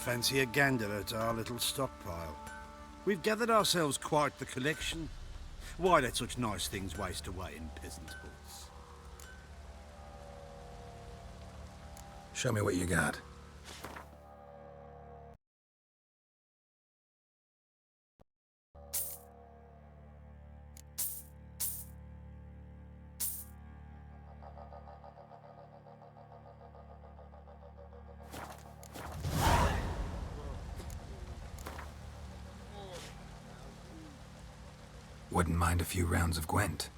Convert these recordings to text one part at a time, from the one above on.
fancy a gander at our little stockpile? We've gathered ourselves quite the collection. Why let such nice things waste away in peasant huts? Show me what you got. Wouldn't mind a few rounds of Gwent.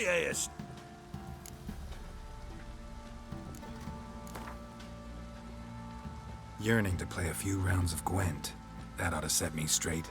ears. Yearning to play a few rounds of Gwent. That ought to set me straight.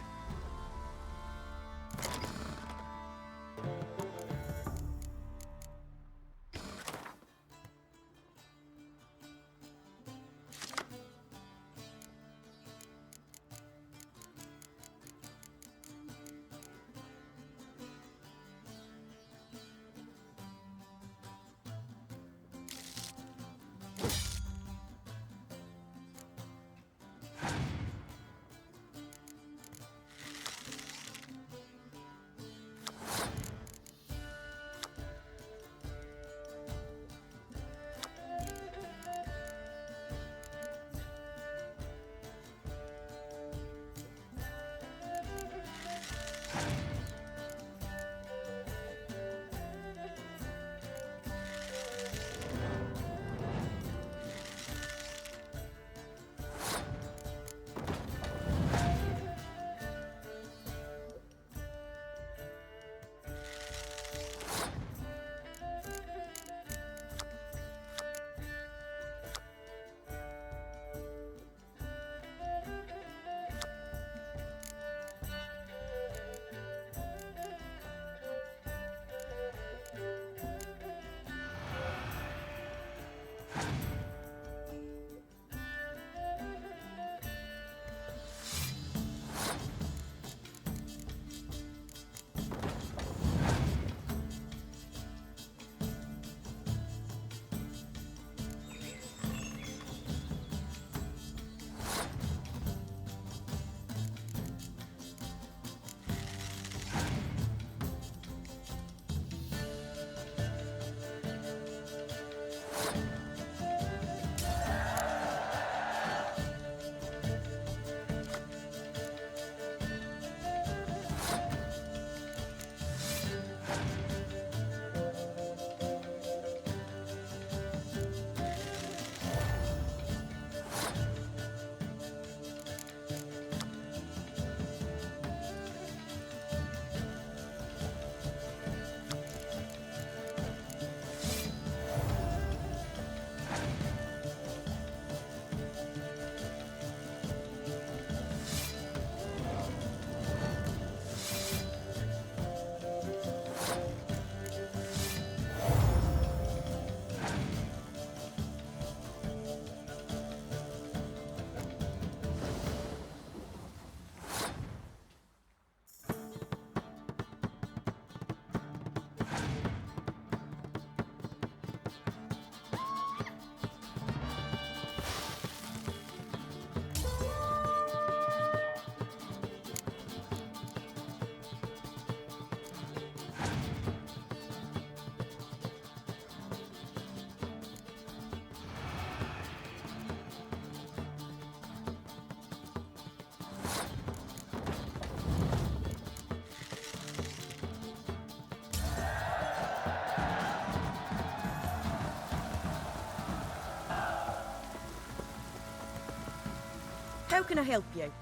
How can I help you?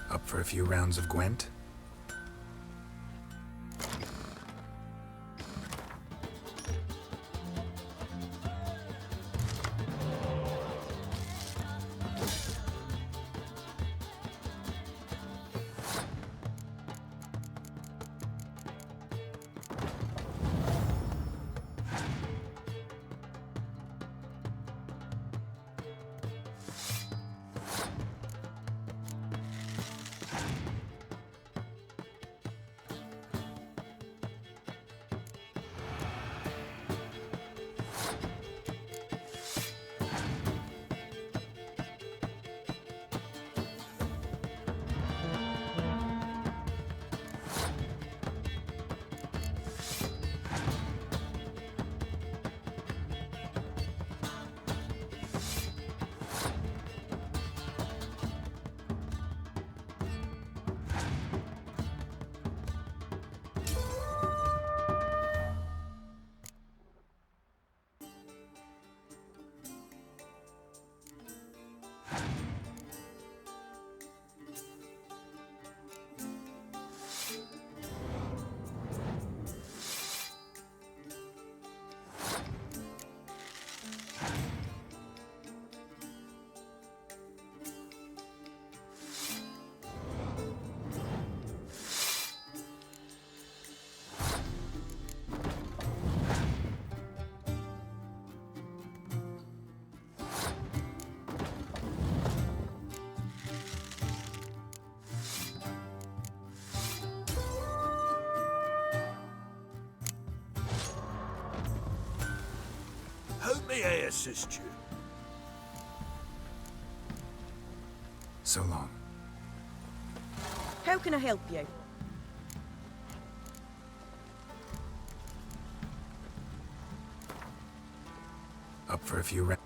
Up for a few rounds of Gwent? May I assist you? So long. How can I help you? Up for a few rounds.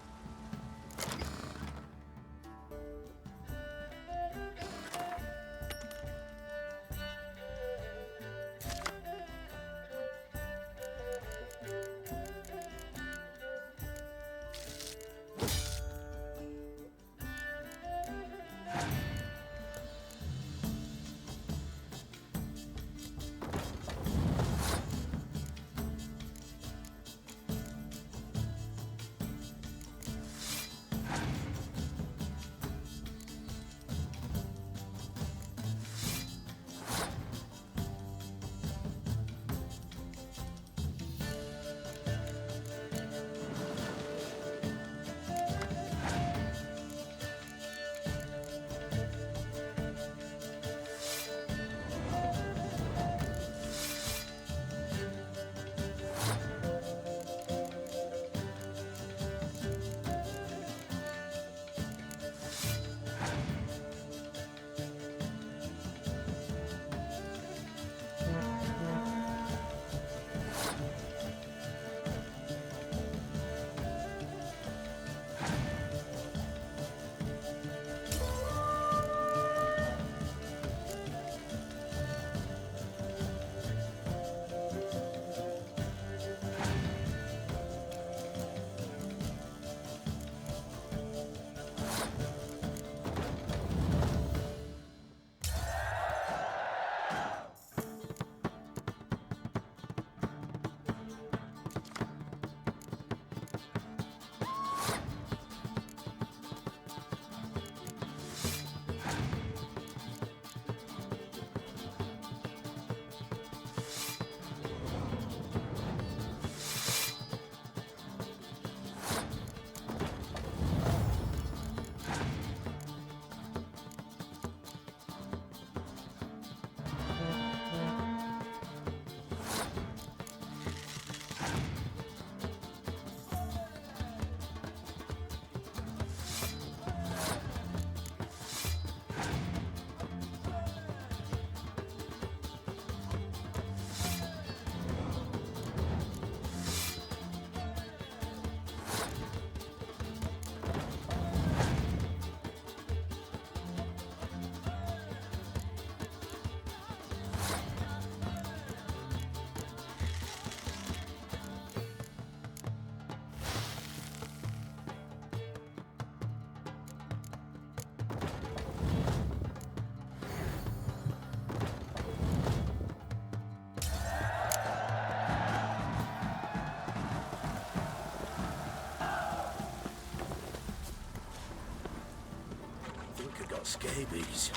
Scabies.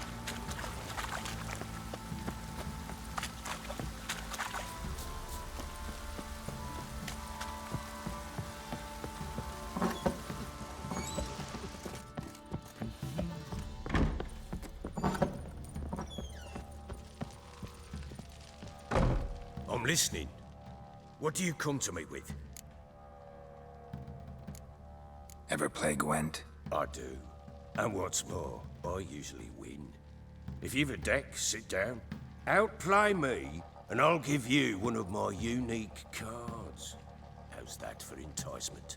I'm listening. What do you come to me with? Ever play Gwent? I do. And what's more, I usually win. If you've a deck, sit down. Outplay me, and I'll give you one of my unique cards. How's that for enticement?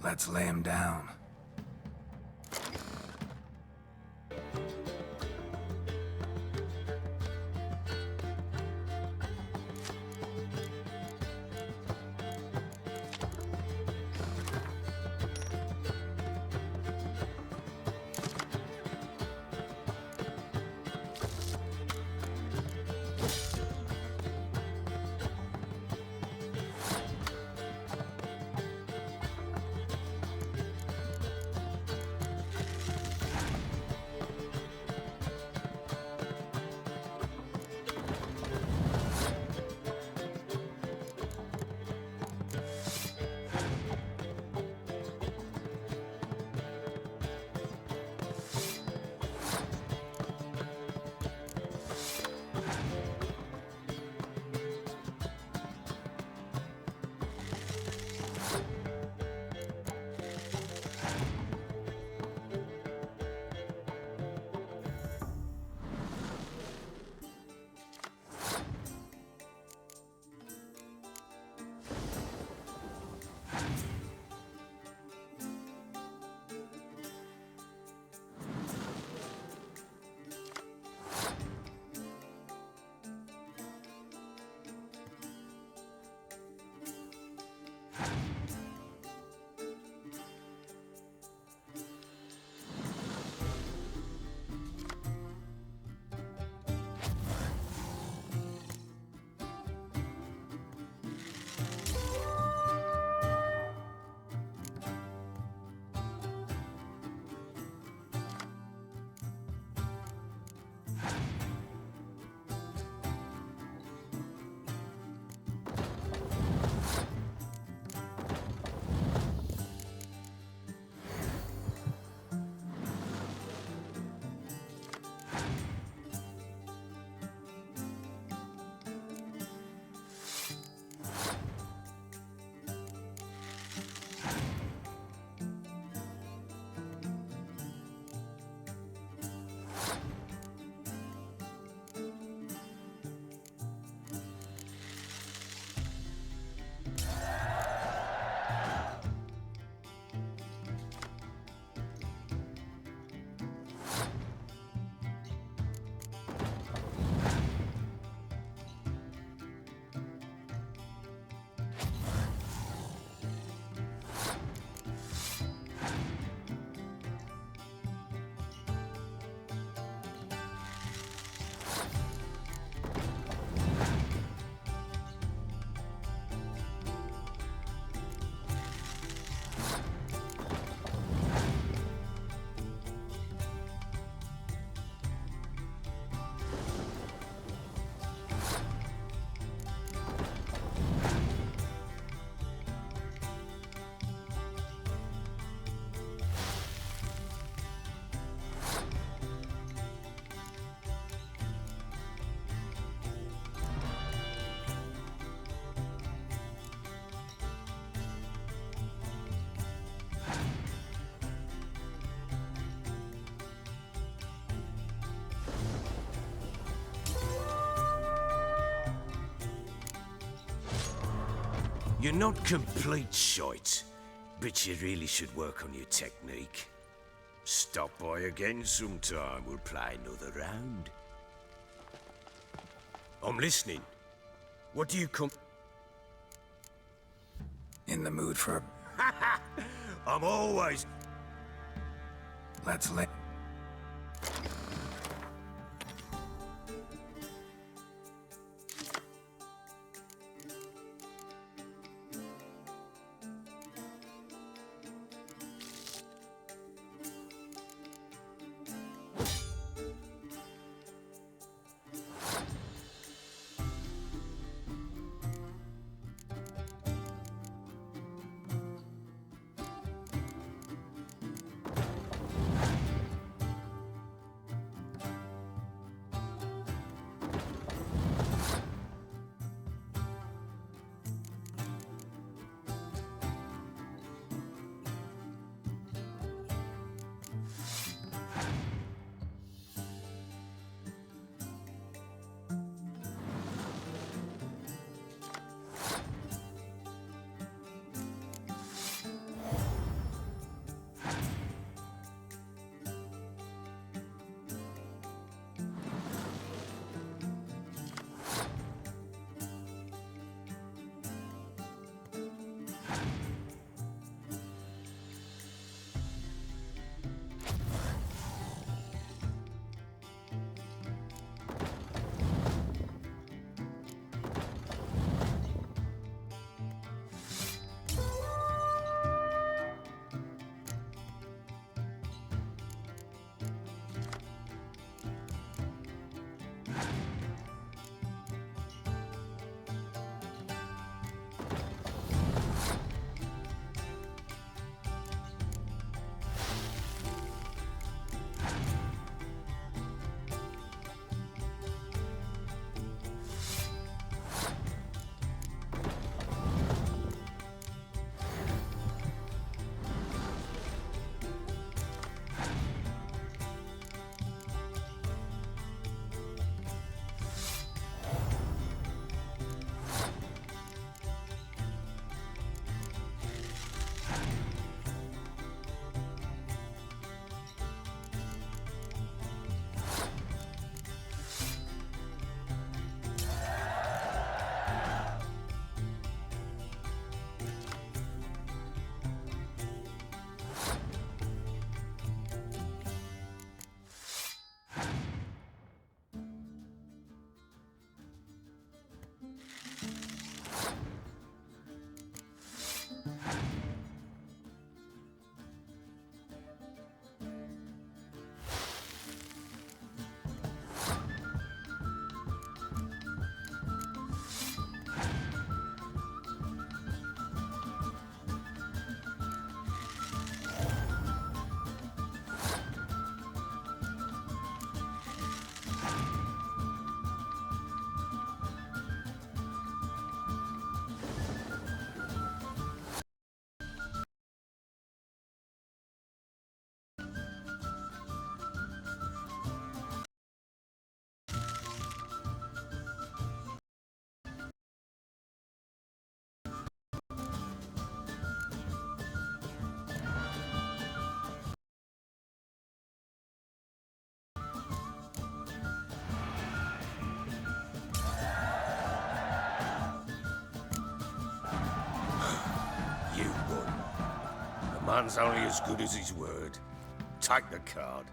Let's lay him down. You're not complete shite, but you really should work on your technique. Stop by again sometime, we'll play another round. I'm listening. What do you come... In the mood for... I'm always... Let's let... Man's only as good as his word. Take the card.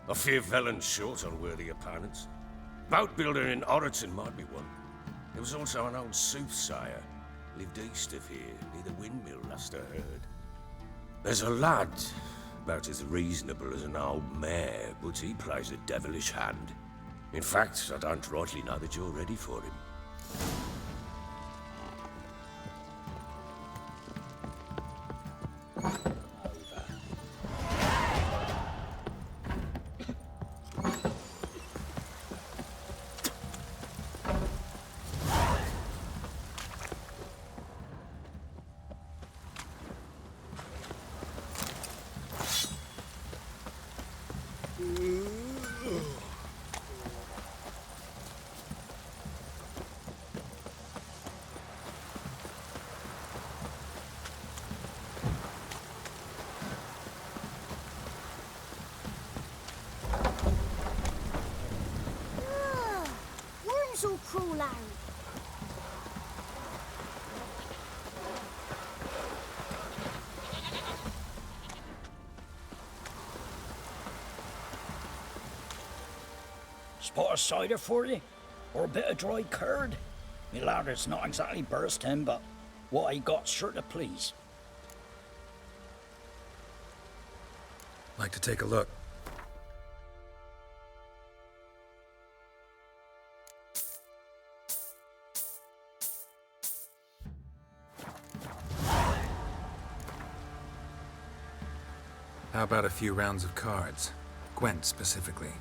I fear Velen's short on worthy opponents. Boat builder in Oroton might be one. There was also an old soothsayer. Lived east of here, near the windmill, last I heard. There's a lad, about as reasonable as an old mare, but he plays a devilish hand. In fact, I don't rightly know that you're ready for him. Who'll crawl out? Spot of cider for you? Or a bit of dry curd? Me ladder's not exactly bursting, but what I got's sure to please. Like to take a look. How about a few rounds of cards? Gwent specifically.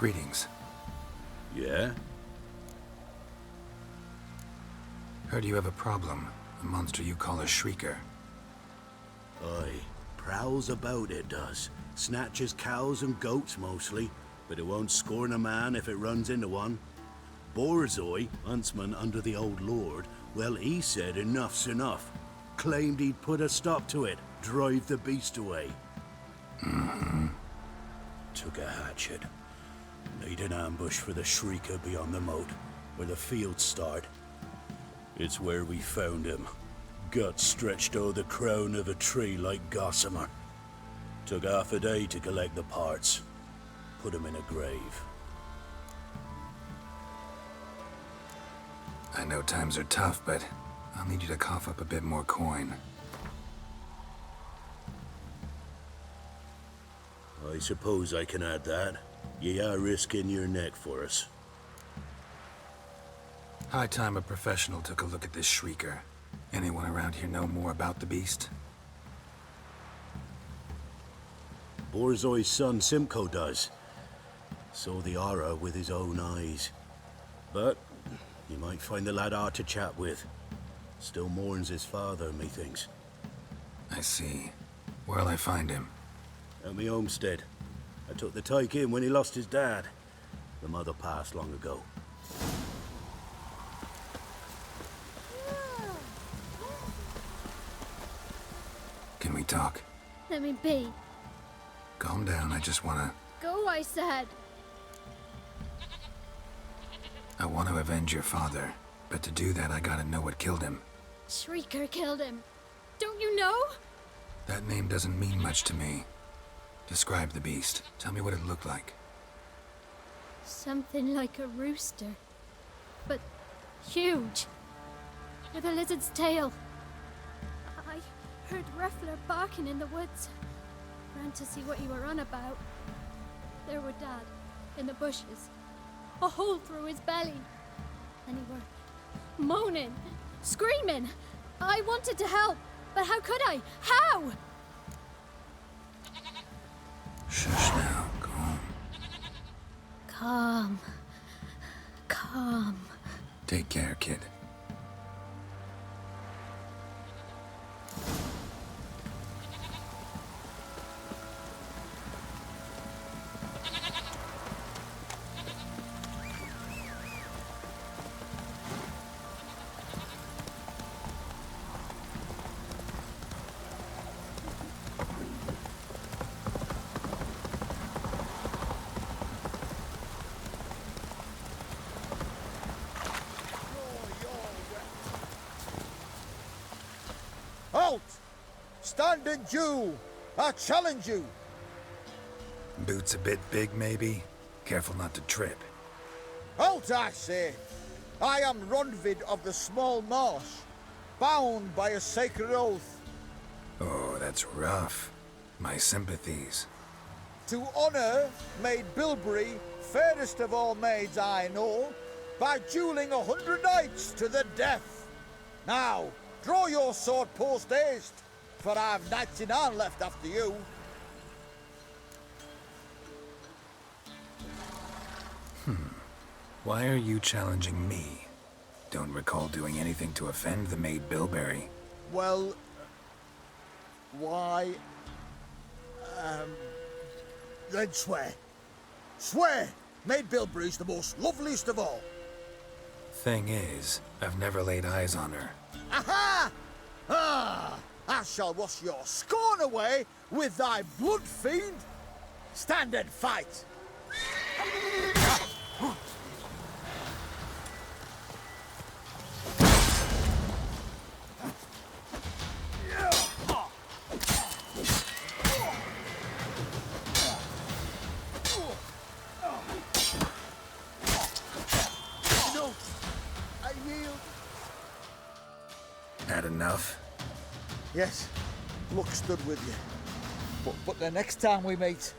Greetings. Yeah? Heard you have a problem. A monster you call a shrieker. Aye. Prowls about, it does. Snatches cows and goats mostly, but it won't scorn a man if it runs into one. Borzoi, huntsman under the old lord, well, he said enough's enough. Claimed he'd put a stop to it, drive the beast away. Took a hatchet. Laid an ambush for the shrieker beyond the moat, where the fields start. It's where we found him. Guts stretched o'er the crown of a tree like gossamer. Took half a day to collect the parts. Put him in a grave. I know times are tough, but I'll need you to cough up a bit more coin. I suppose I can add that. Ye are risking your neck for us. High time a professional took a look at this shrieker. Anyone around here know more about the beast? Borzoi's son Simcoe does. Saw the aura with his own eyes. But you might find the lad hard to chat with. Still mourns his father, methinks. I see. Where'll I find him? At me homestead. I took the tyke in when he lost his dad. The mother passed long ago. Can we talk? Let me be. Calm down, I just wanna... Go, I said. I want to avenge your father. But to do that, I gotta know what killed him. Shrieker killed him. Don't you know? That name doesn't mean much to me. Describe the beast. Tell me what it looked like. Something like a rooster. But huge. With a lizard's tail. I heard Ruffler barking in the woods. Ran to see what you were on about. There were Dad, in the bushes. A hole through his belly. And he were moaning, screaming. I wanted to help, but how could I? How? Shush now, calm. Calm. Calm. Take care, kid. Halt! Stand and do! I challenge you! Boots a bit big, maybe? Careful not to trip. Halt, I say! I am Ronvid of the Small Marsh, bound by a sacred oath. Oh, that's rough. My sympathies. To honor Maid Bilberry, fairest of all maids I know, by dueling 100 knights to the death. Now, draw your sword post haste, for I've 99 left after you. Why are you challenging me? Don't recall doing anything to offend the maid Bilberry. Well, why, then swear. Swear! Maid Bilberry's the most loveliest of all. Thing is, I've never laid eyes on her. Aha! Ah! I shall wash your scorn away with thy blood fiend. Stand and fight! No, I yield. Had enough? Yes, luck stood with you. But the next time we meet,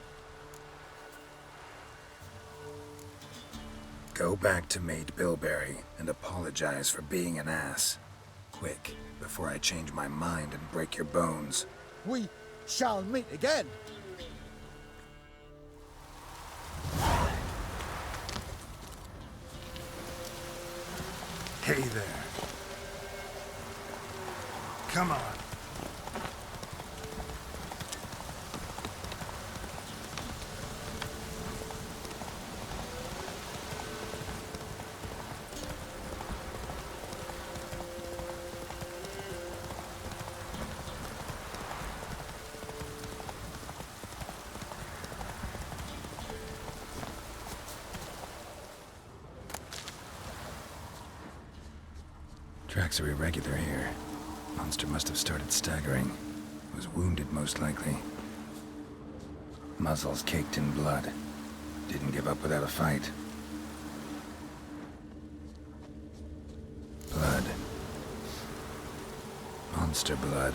Go back to Maid Bilberry and apologize for being an ass. Quick, before I change my mind and break your bones. we shall meet again. Hey there. Come on. Tracks are irregular here. Monster must have started staggering. Was wounded, most likely. Muzzle's caked in blood. Didn't give up without a fight. Blood. Monster blood.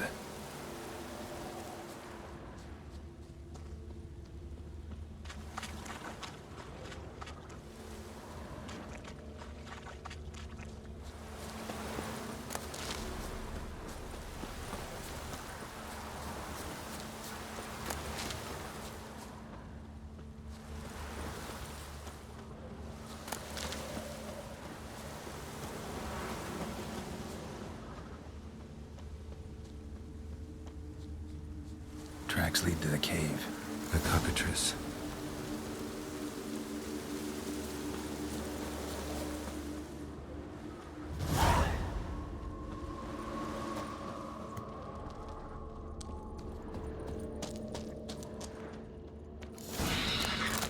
Tracks lead to the cave. The cockatrice.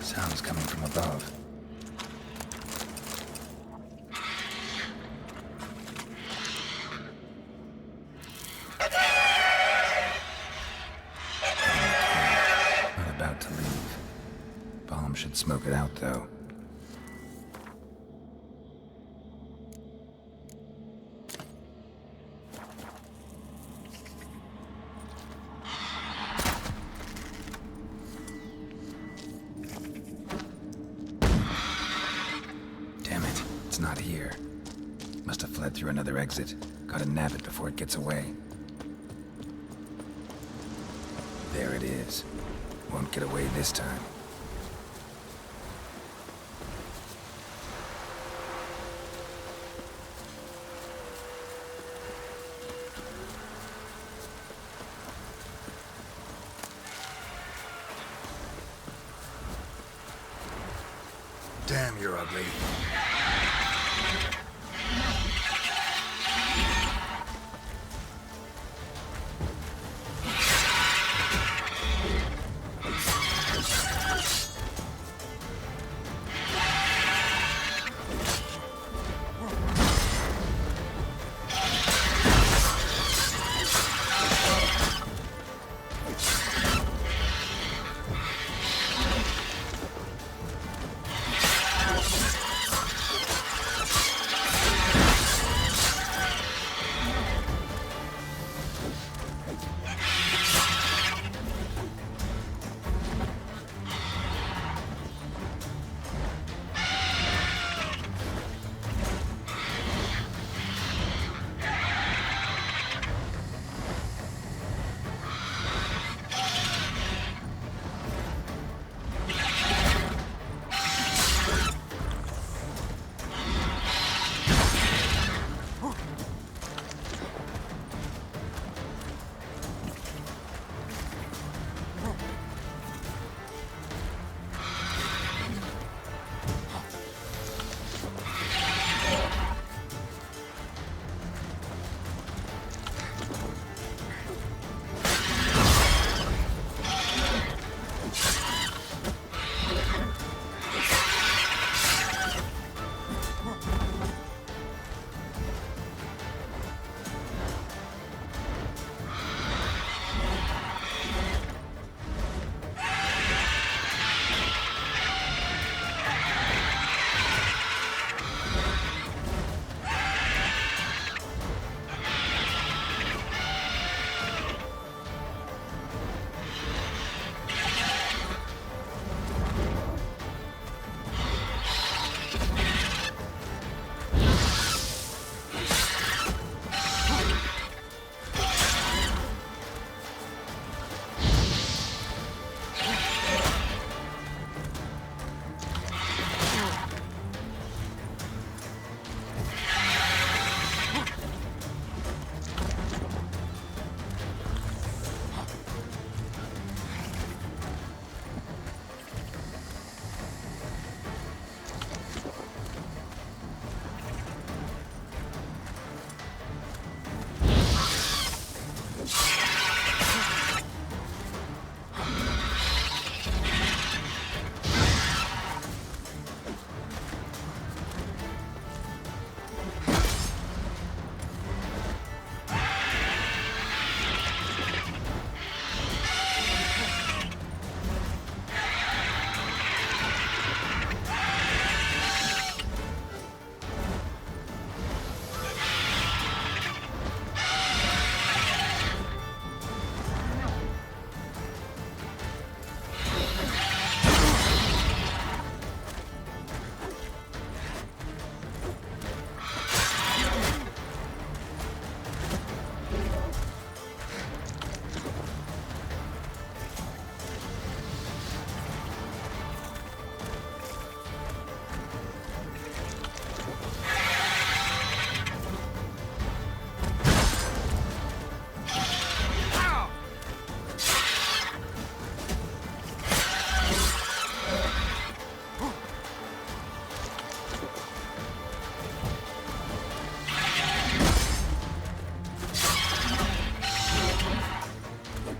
Sounds coming from above. About to leave. Bomb should smoke it out, though. Damn it, it's not here. Must have fled through another exit. Gotta nab it before it gets away. There it is. Won't get away this time. Damn, you're ugly.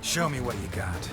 Show me what you got.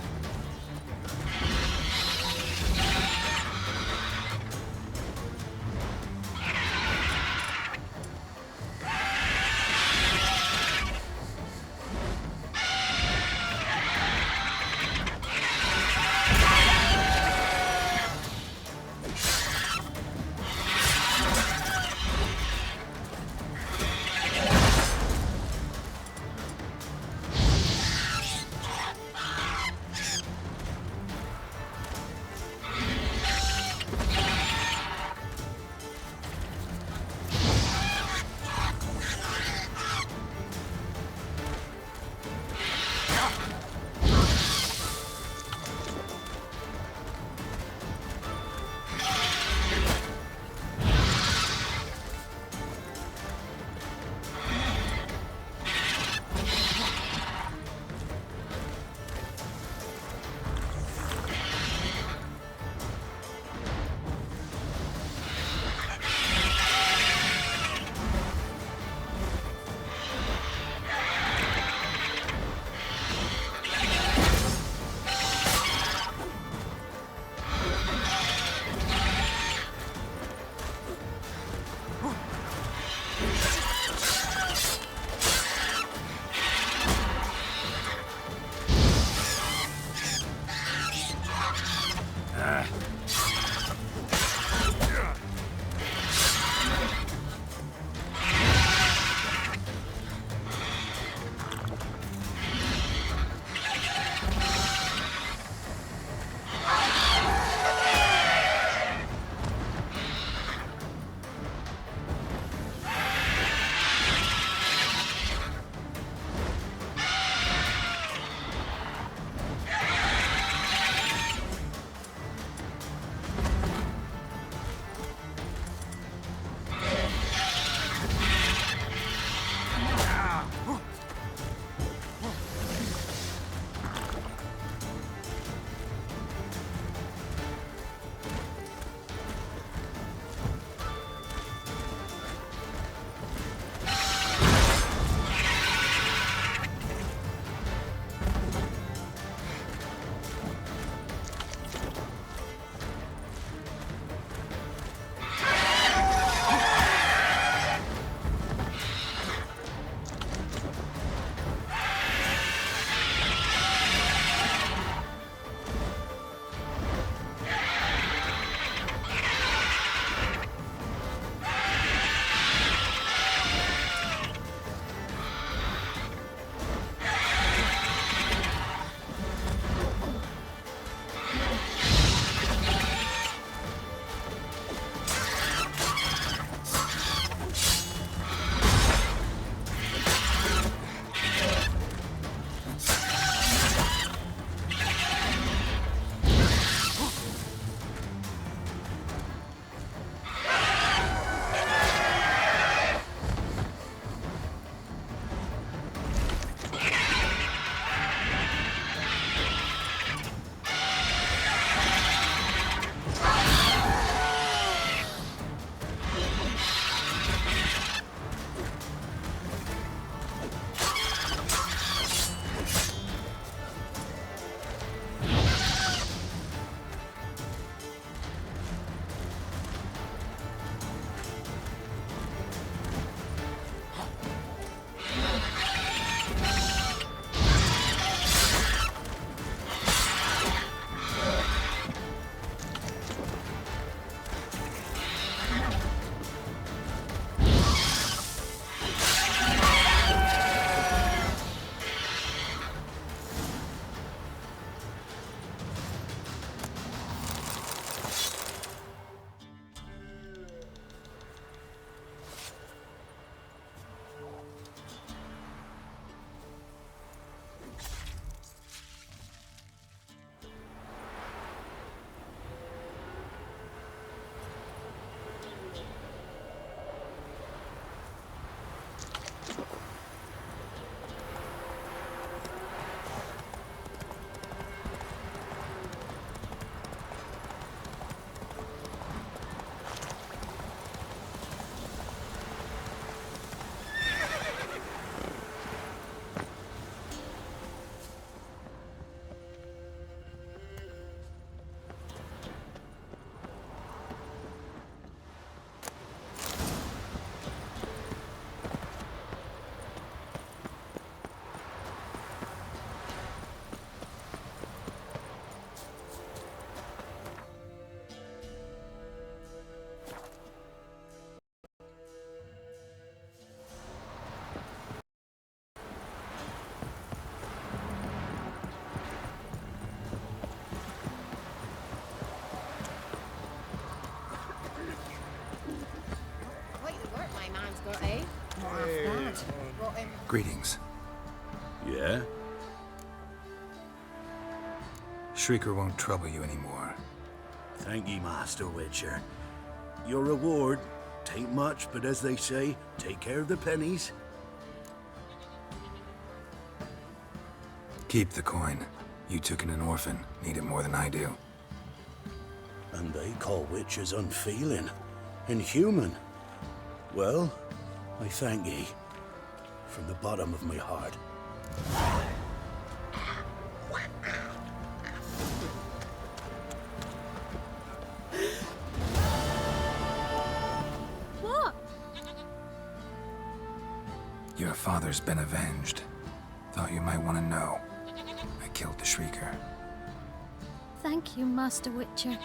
Greetings. Yeah? Shrieker won't trouble you anymore. Thank ye, Master Witcher. Your reward, tain't much, but as they say, take care of the pennies. Keep the coin. You took in an orphan. Need it more than I do. And they call witches unfeeling, inhuman. Well, I thank ye, from the bottom of my heart. What? Your father's been avenged. Thought you might want to know. I killed the Shrieker. Thank you, Master Witcher.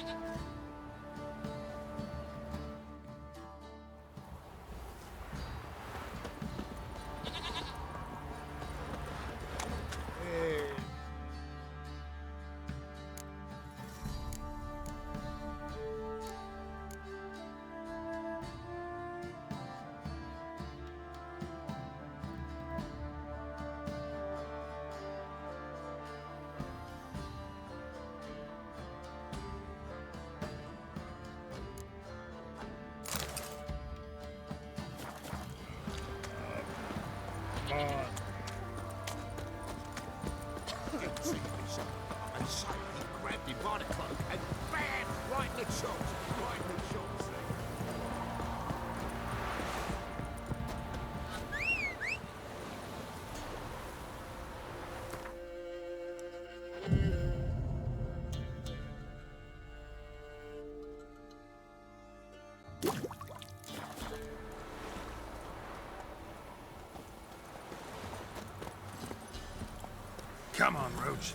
And so he grabbed him by the cloak and bam! Right in the chops. Right in the chops. Come on, Roach.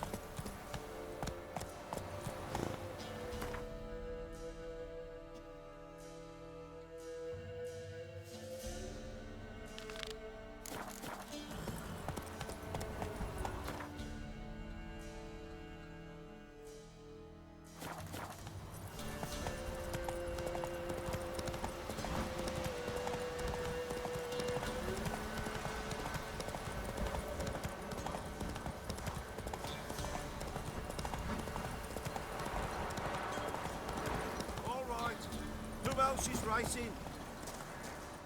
Who else is racing?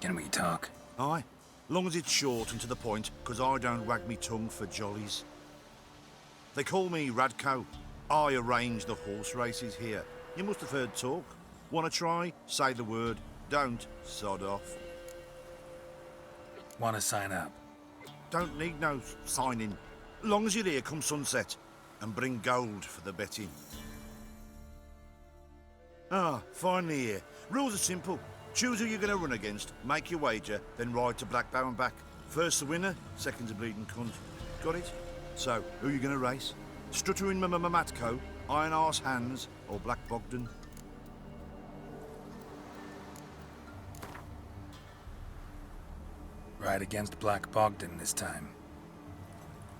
Can we talk? Aye, long as it's short and to the point, 'cause I don't wag me tongue for jollies. They call me Radko. I arrange the horse races here. You must have heard talk. Want to try? Say the word. Don't, sod off. Want to sign up? Don't need no signing. Long as you're here come sunset. And bring gold for the betting. Ah, finally here. Rules are simple. Choose who you're going to run against, make your wager, then ride to Blackbow and back. First the winner, second's a bleeding cunt. Got it? So, who are you going to race? Stuttering Matko, Iron Arse Hands, or Black Bogdan? Ride against Black Bogdan this time.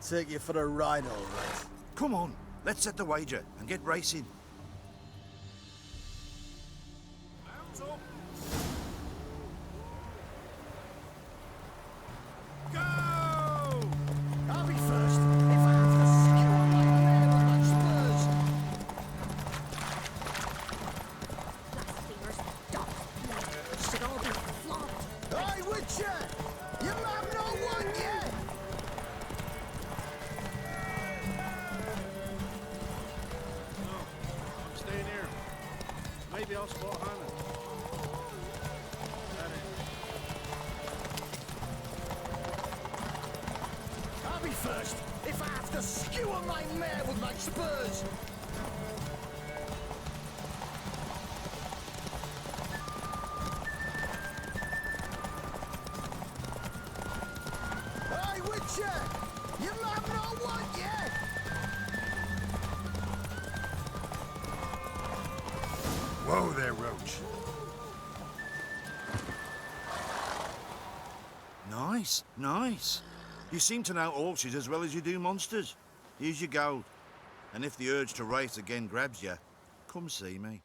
Take you for a ride, all right. Come on, let's set the wager and get racing. I'll be first if I have to skew on my mare with my spurs. Blasphemers, dogs, should all be flogged. Aye, Witcher! You have no one yet! I'm staying here. Maybe I'll spot Hannah. I'll be first if I have to skew on my mare with my spurs. Aye, Witcher! You have no one yet! Whoa there, Roach. Nice, nice. You seem to know horses as well as you do monsters. Here's your gold. And if the urge to race again grabs you, come see me.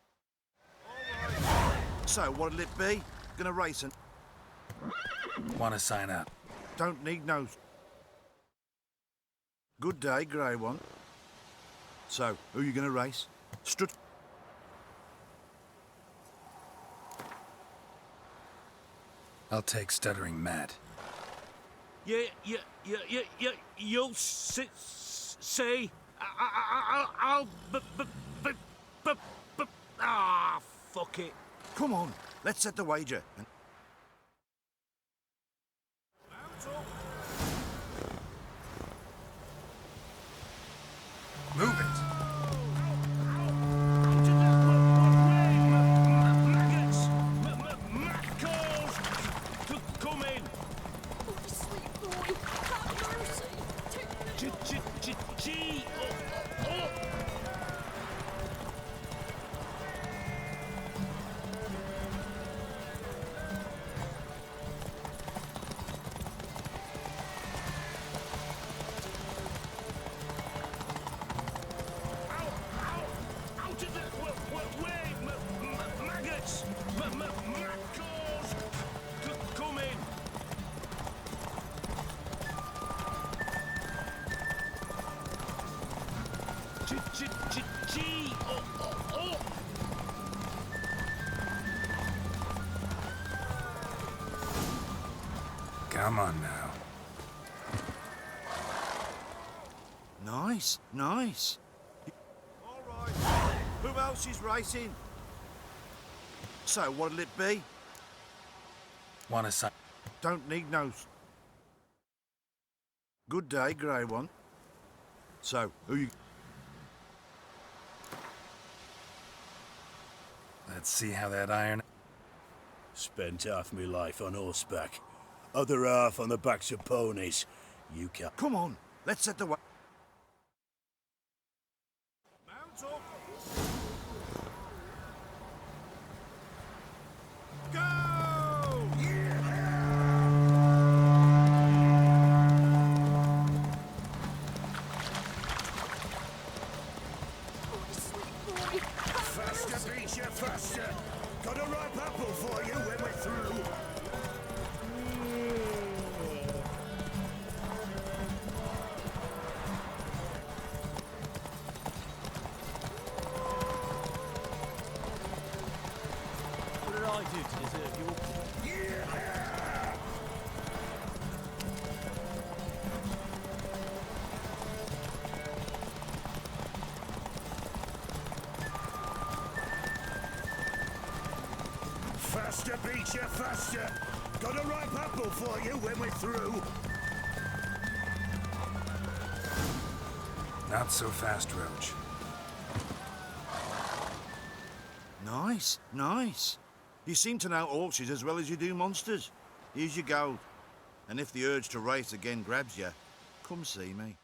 So, what'll it be? Gonna race and... Want to sign up? Don't need no... Good day, grey one. So, who you gonna race? Strut... I'll take Stuttering Matt. You'll see. I'll... Fuck it. Come on, let's set the wager. Move it! Come in. Oh, sweet boy, have mercy. Gee. Out of the way, maggots! Macros! Come in! Gee! Oh! Come on now. Nice. All right. Who else is racing? So, what'll it be? Want a sign? Don't need no... Good day, grey one. So, who you... Let's see how that iron... Spent half my life on horseback. Other half on the backs of ponies. You can't... Come on, let's set the... Mount up! Go! Oh, sweet boy, have Faster mercy. beats you faster. Got a ripe apple for you when we're through. What did I do to deserve your... Faster beats you faster. Got a ripe apple for you when we're through. Not so fast, Roach. Nice. You seem to know horses as well as you do monsters. Here's your gold. And if the urge to race again grabs you, come see me.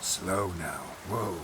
Slow now. Whoa.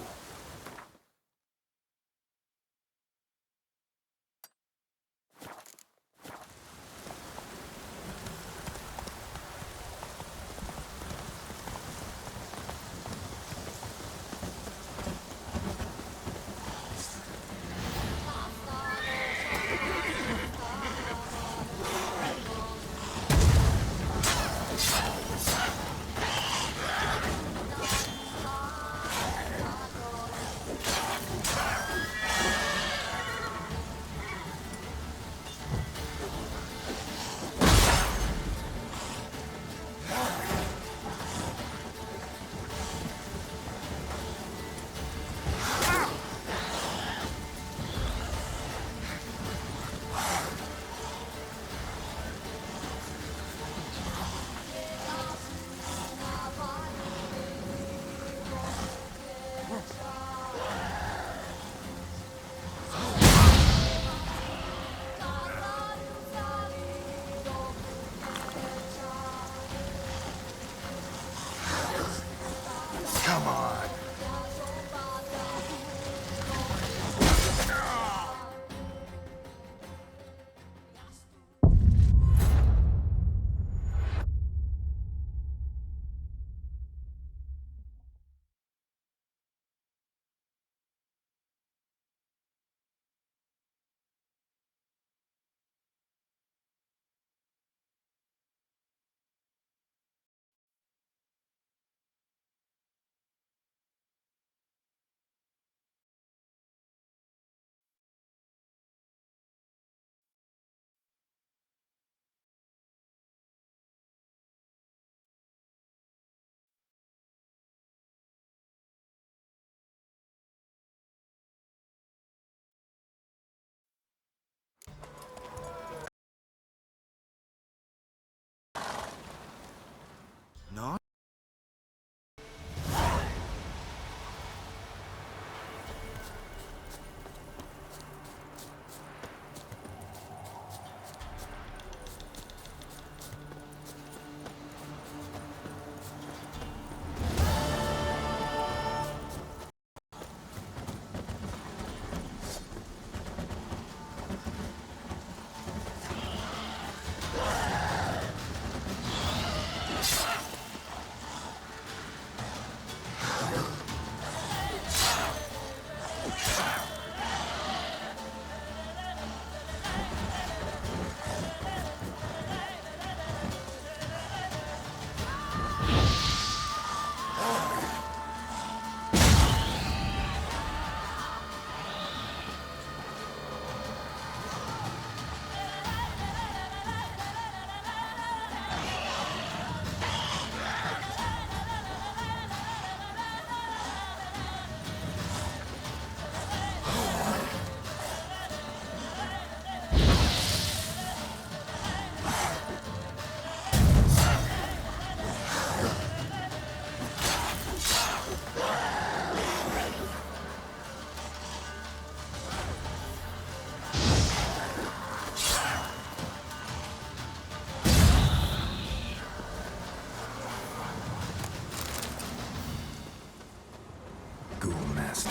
Ghoul nest.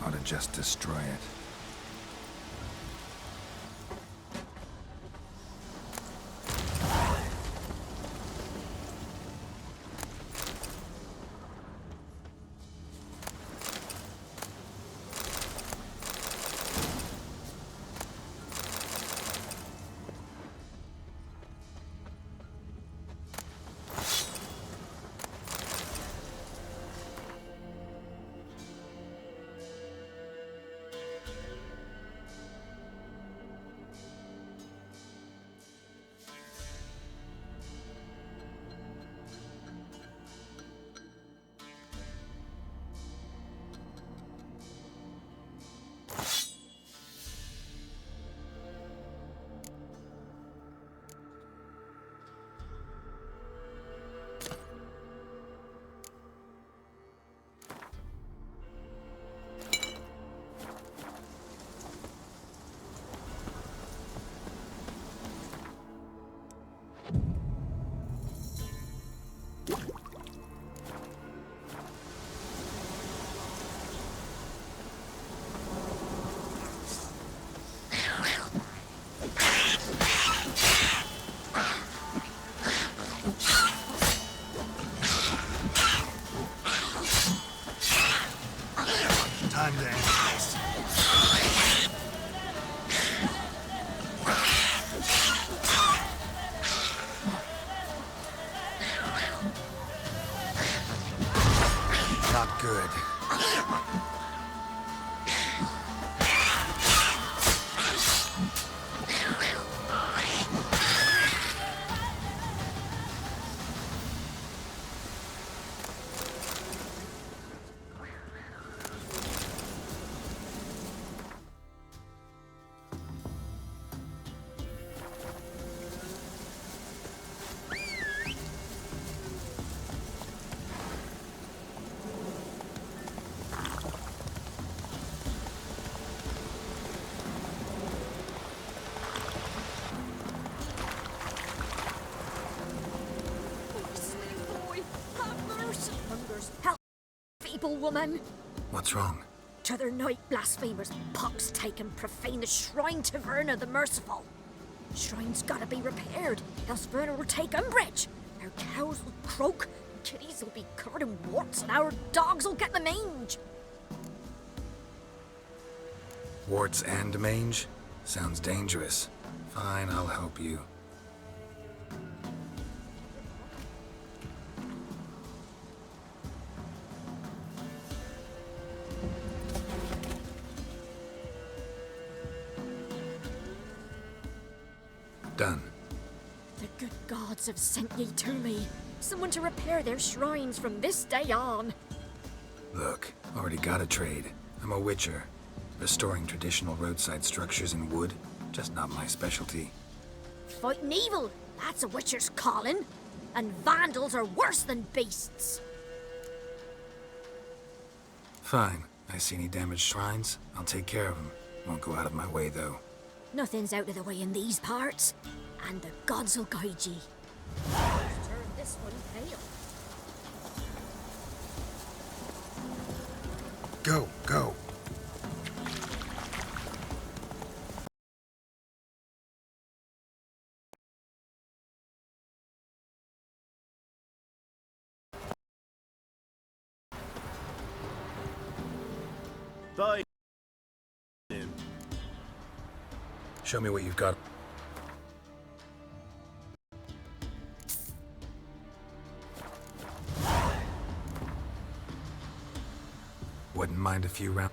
Ought to just destroy it. Time to end this. Not good. Help, feeble woman! What's wrong? T'other night, blasphemers pox taken profane the shrine to Verna the Merciful. Shrine's gotta be repaired, else Verna will take umbrage. Our cows will croak, kitties will be covered in warts, and our dogs will get the mange. Warts and mange? Sounds dangerous. Fine, I'll help you. Done. The good gods have sent ye to me. Someone to repair their shrines from this day on. Look, already got a trade. I'm a witcher. Restoring traditional roadside structures in wood, just not my specialty. Fighting evil, that's a witcher's calling. And vandals are worse than beasts. Fine. I see any damaged shrines, I'll take care of them. Won't go out of my way, though. Nothing's out of the way in these parts, and the gods will guide ye. Turn this one pale. Go, go. Bye. Show me what you've got. Wouldn't mind a few rounds.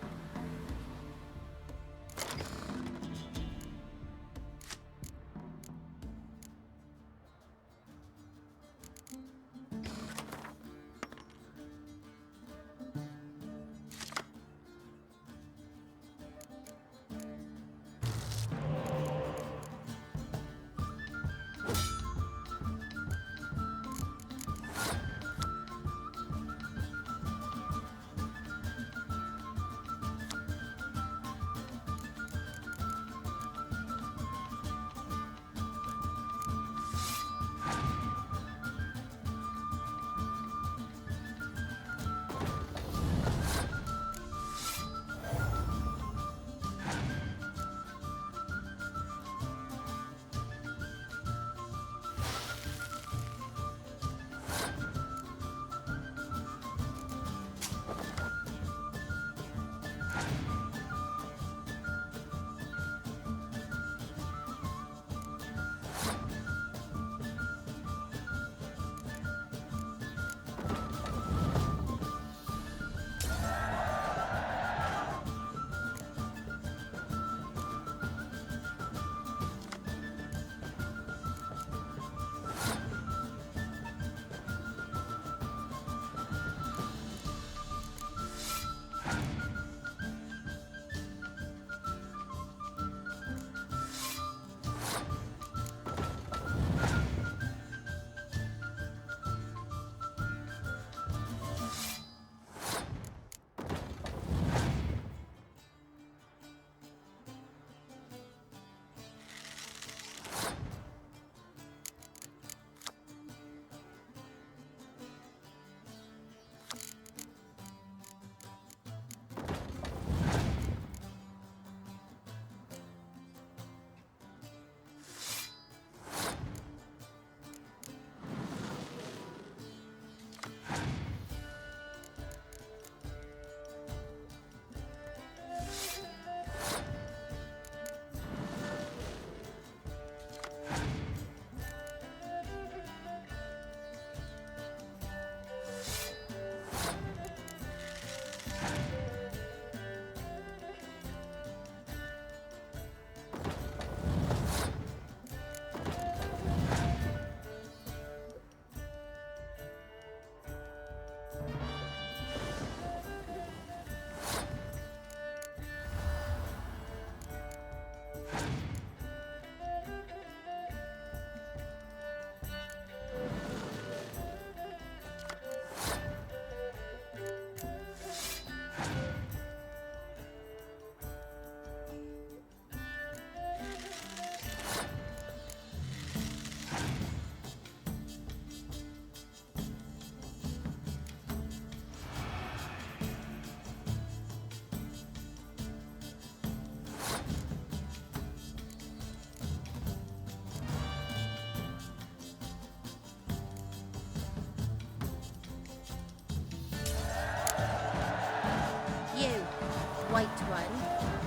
White one.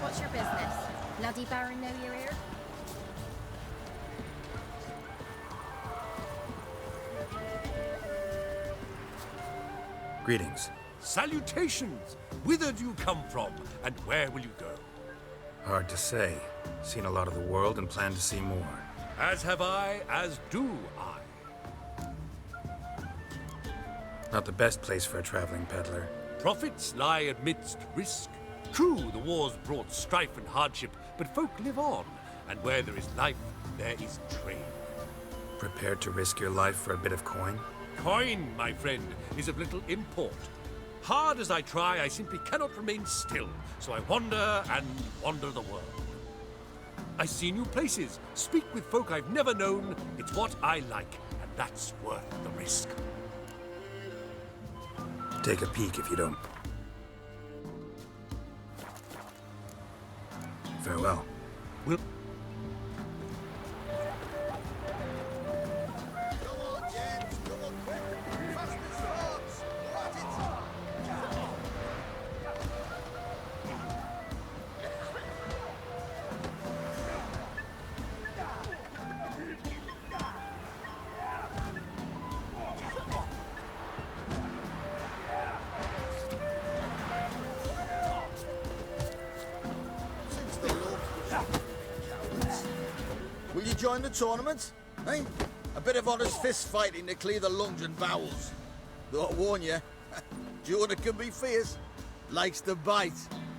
What's your business? Bloody Baron know you're here? Greetings. Salutations! Whither do you come from, and where will you go? Hard to say. Seen a lot of the world and plan to see more. As have I, as do I. Not the best place for a traveling peddler. Profits lie amidst risk. True, the wars brought strife and hardship, but folk live on, and where there is life, there is trade. Prepared to risk your life for a bit of coin? Coin, my friend, is of little import. Hard as I try, I simply cannot remain still, so I wander and wander the world. I see new places, speak with folk I've never known. It's what I like, and that's worth the risk. Take a peek if you don't. Farewell. Will join the tournament? Eh? A bit of honest fist fighting to clear the lungs and bowels. Though I warn you, Jonah can be fierce. Likes to bite.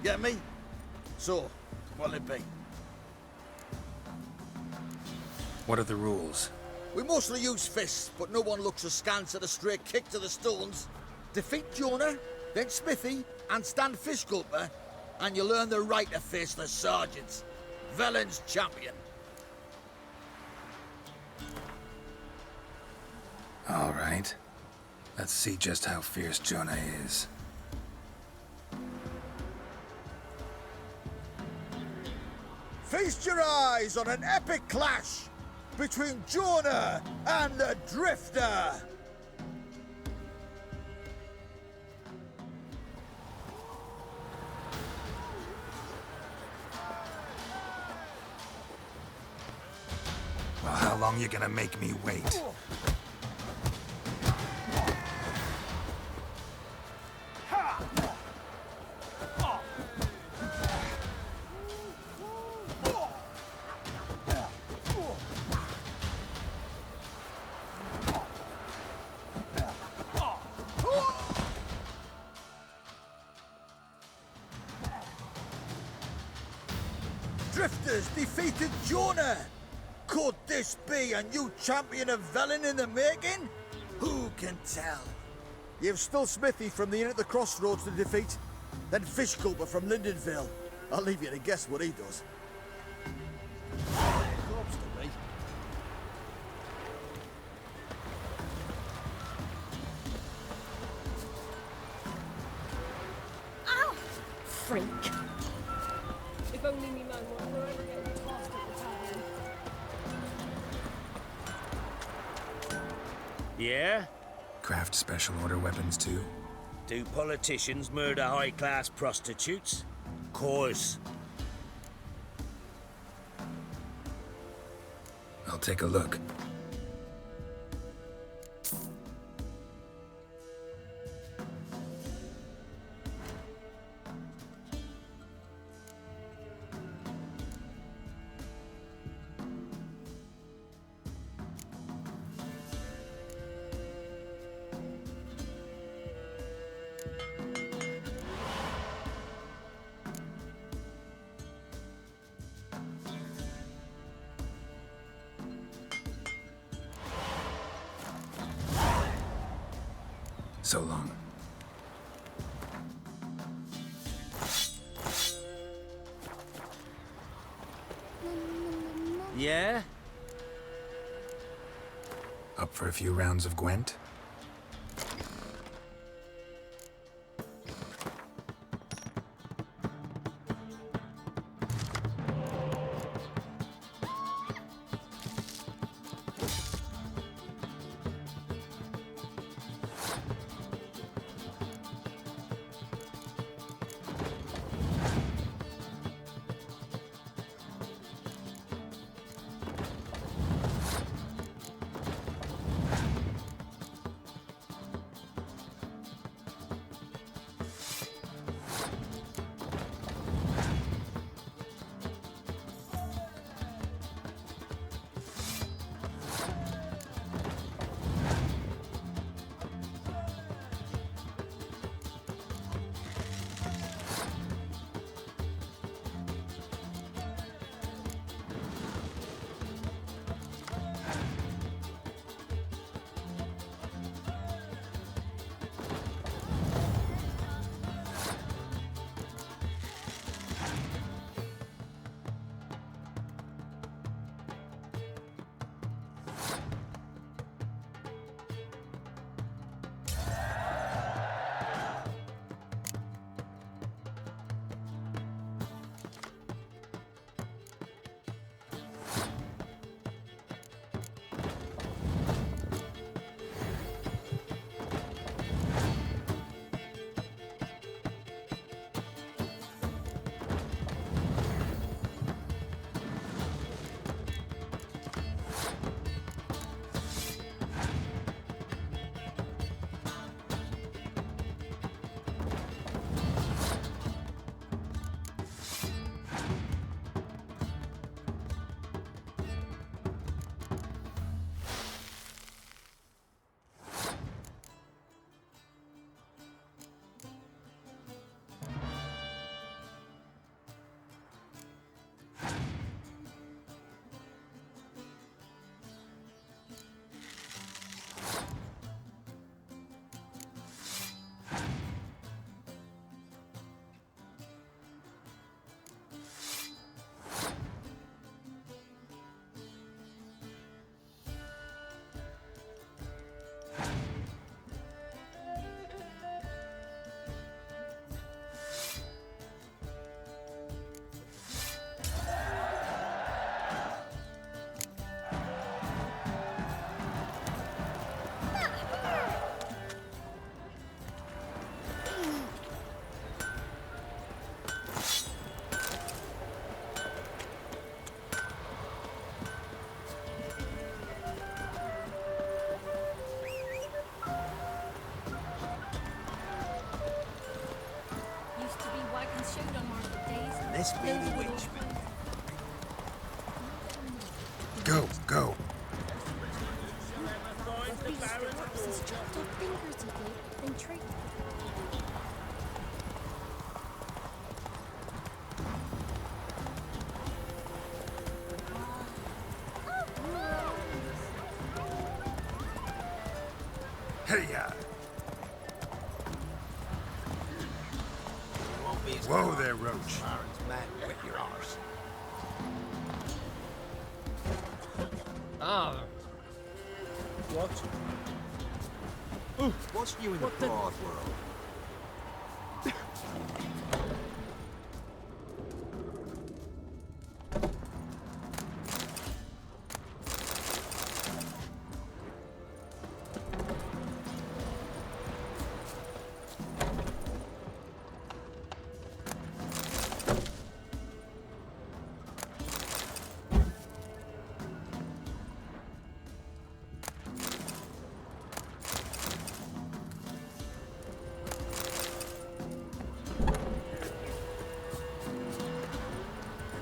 Get me? So, what'll it be? What are the rules? We mostly use fists, but no one looks askance at a straight kick to the stones. Defeat Jonah, then Smithy, and stand Fishgulper, and you'll earn the right to face the sergeants. Velen's champion. All right. Let's see just how fierce Jonah is. Feast your eyes on an epic clash between Jonah and the Drifter. Well, how long you gonna make me wait? Drifters defeated Jonah. Could this be a new champion of Velen in the making? Who can tell? You've still Smithy from the Inn at the Crossroads to defeat, then Fishgulper from Lindenville. I'll leave you to guess what he does. Corpse to me. Ow! Freak. If only me man were forever getting tossed at the time. Yeah? Craft special order weapons too? Do politicians murder high-class prostitutes? Course. I'll take a look. So long. Yeah? Up for a few rounds of Gwent? He's showed on market days. This be the witchman. Go, go. These straps, his chopped up fingers he did, then tricked. Hey-ya! Whoa there, Roach. Man, whip your arse. Ah. What? What's new in the broad world?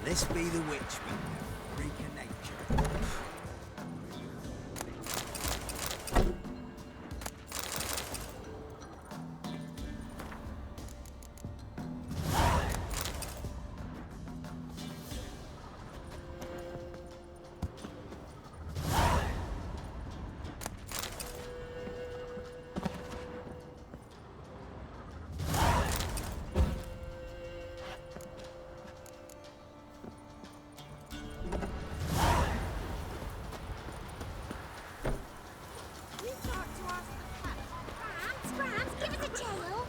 This be the witchman. Freak of nature. Scrams, give us a jail.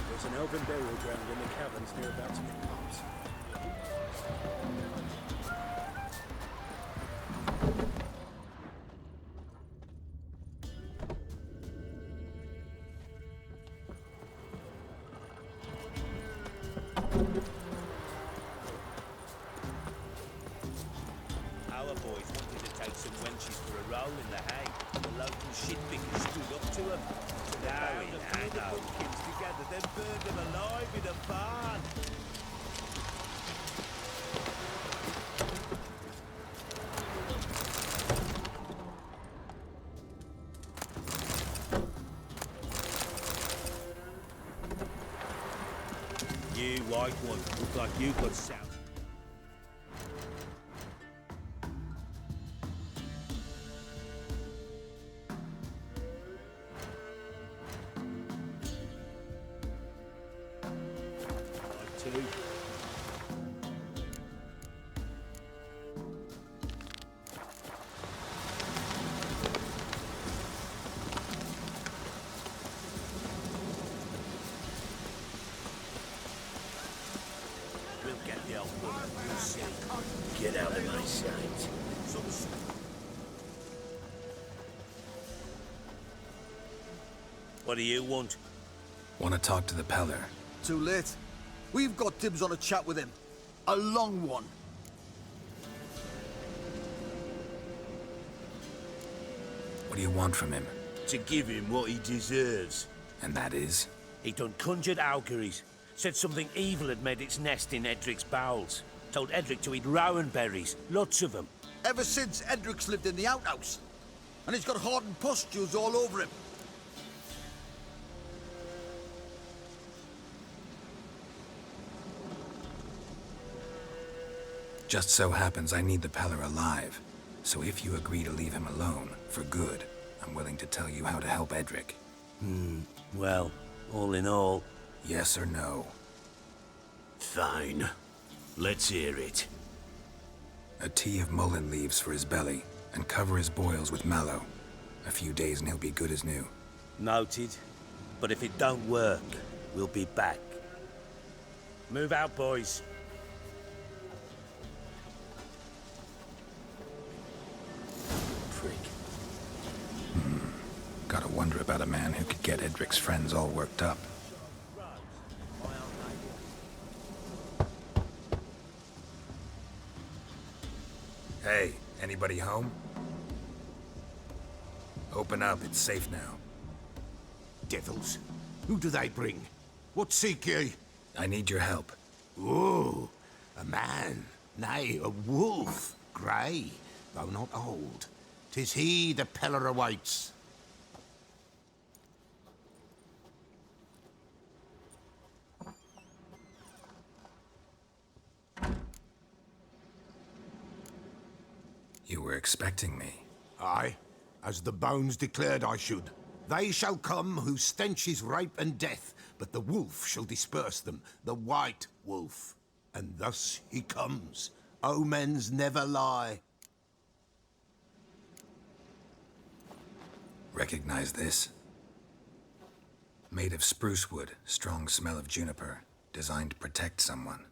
There's an elven burial ground in the caverns nearabouts in the pumps. Our boys wanted to take some wenches for a roll in the hay. The local shitpickers stood up to them. Now in the pumpkins together, then burned them alive in a barn. You white one, look like you got sound. Too. We'll get the old woman. You'll see. Get out of my sight. What do you want? Want to talk to the Peller? Too late. We've got dibs on a chat with him. A long one. What do you want from him? To give him what he deserves. And that is? He done conjured auguries. Said something evil had made its nest in Edric's bowels. Told Edric to eat rowan berries. Lots of them. Ever since Edric's lived in the outhouse. And he's got hardened pustules all over him. Just so happens I need the Peller alive. So if you agree to leave him alone, for good, I'm willing to tell you how to help Edric. Well, all in all... Yes or no? Fine. Let's hear it. A tea of mullein leaves for his belly, and cover his boils with mallow. A few days and he'll be good as new. Noted. But if it don't work, we'll be back. Move out, boys. about a man who could get Edric's friends all worked up. Hey, anybody home? Open up, it's safe now. Devils, who do they bring? What seek ye? I need your help. Oh, a man, nay, a wolf, grey, though not old. 'Tis he the Peller awaits. You were expecting me. Aye, as the bones declared I should. They shall come whose stench is rape and death, but the wolf shall disperse them, the white wolf. And thus he comes. Omens never lie. Recognize this? Made of spruce wood, strong smell of juniper, designed to protect someone.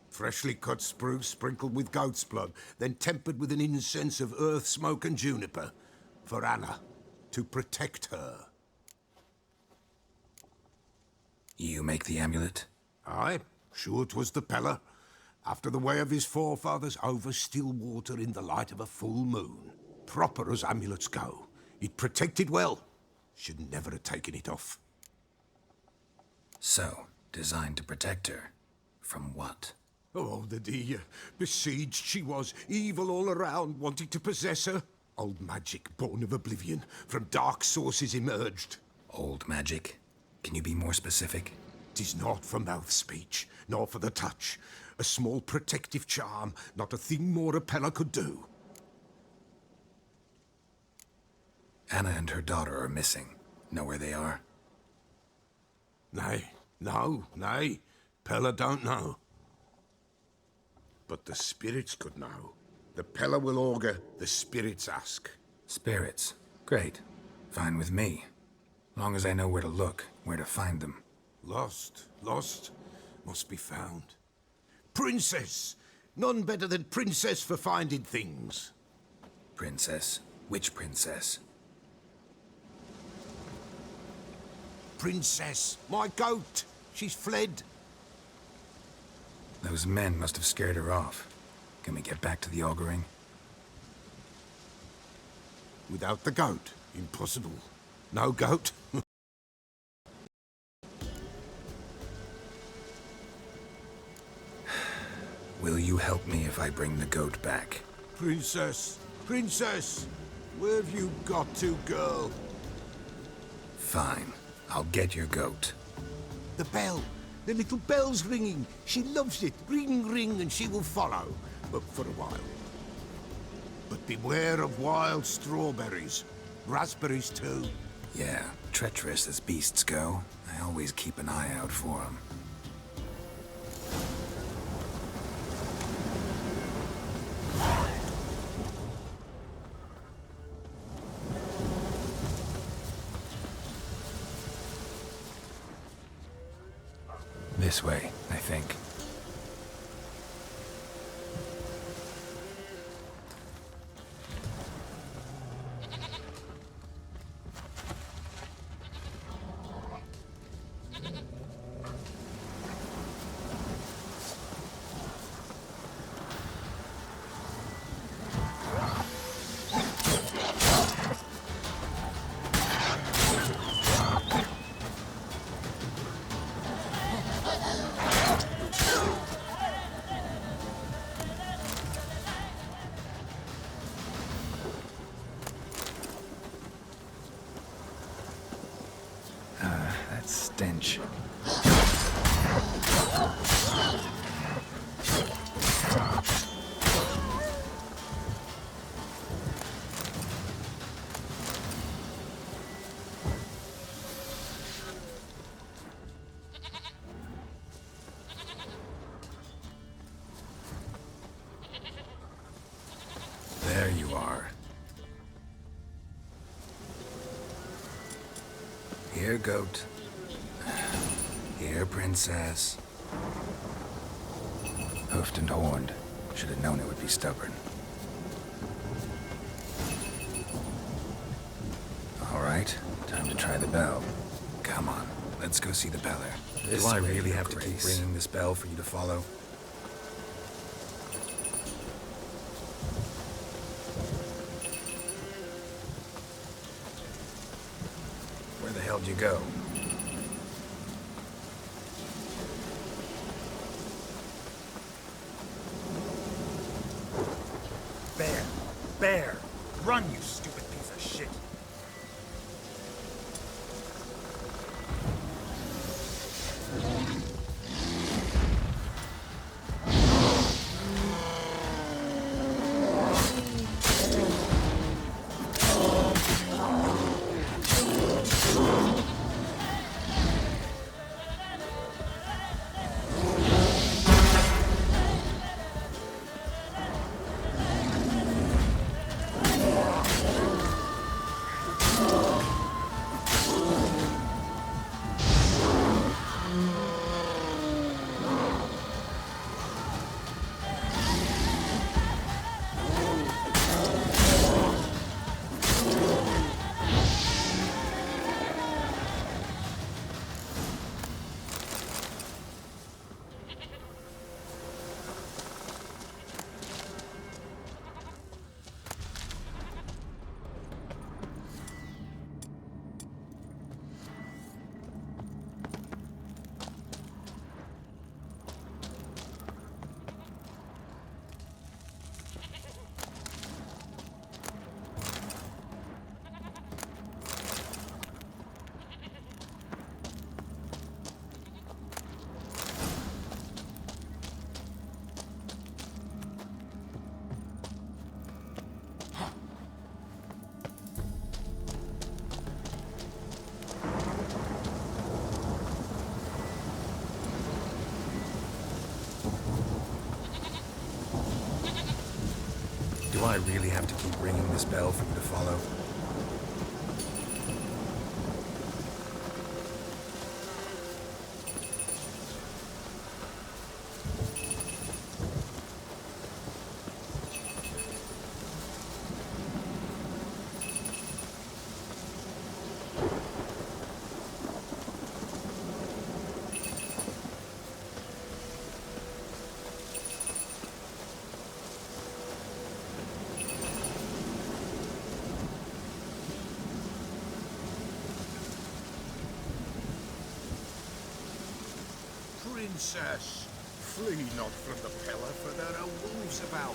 Freshly cut spruce sprinkled with goat's blood, then tempered with an incense of earth, smoke and juniper. For Anna, to protect her. You make the amulet? Aye, sure 'twas the Peller. After the way of his forefathers, over still water in the light of a full moon. Proper as amulets go. It protected well. Should never have taken it off. So, designed to protect her. From what? Oh, the dear. Besieged she was, evil all around, wanting to possess her. Old magic, born of oblivion, from dark sources emerged. Old magic? Can you be more specific? 'Tis not for mouth speech, nor for the touch. A small protective charm, not a thing more a Peller could do. Anna and her daughter are missing. Know where they are? Nay, nay. Peller don't know. But the spirits could know. The Peller will augur, the spirits ask. Spirits. Great. Fine with me. Long as I know where to look, where to find them. Lost, must be found. Princess! None better than Princess for finding things. Princess? Which princess? Princess, my goat! She's fled. Those men must have scared her off. Can we get back to the auguring? Without the goat, impossible. No goat. Will you help me if I bring the goat back? Princess, where have you got to, girl? Fine. I'll get your goat. The bell. The little bell's ringing. She loves it. Ring, ring, and she will follow. But for a while. But beware of wild strawberries. Raspberries, too. Yeah, treacherous as beasts go. I always keep an eye out for them. This way, I think. That stench. There you are. Here, goat. Here, princess. Hoofed and horned. Should have known it would be stubborn. right, time to try the bell. Come on, let's go see the beller. Do I really have to keep ringing this bell for you to follow? Where the hell do you go? Bear! Run, you stupid piece of shit! Do I really have to keep ringing this bell for you to follow? Princess, flee not from the pillar, for there are wolves about.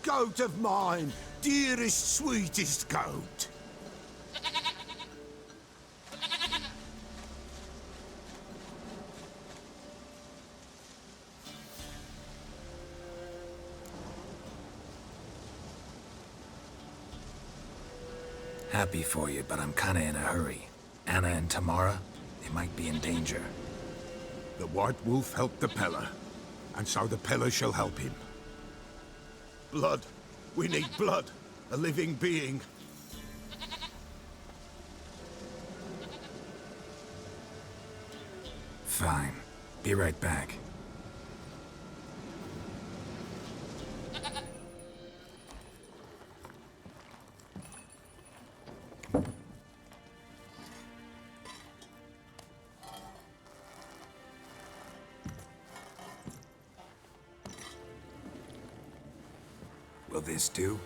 Goat of mine, dearest, sweetest goat. Happy for you, but I'm kinda in a hurry. Anna and Tamara, they might be in danger. The White Wolf helped the Peller, and so the Peller shall help him. Blood. We need blood. A living being. Fine. Be right back. Will this do?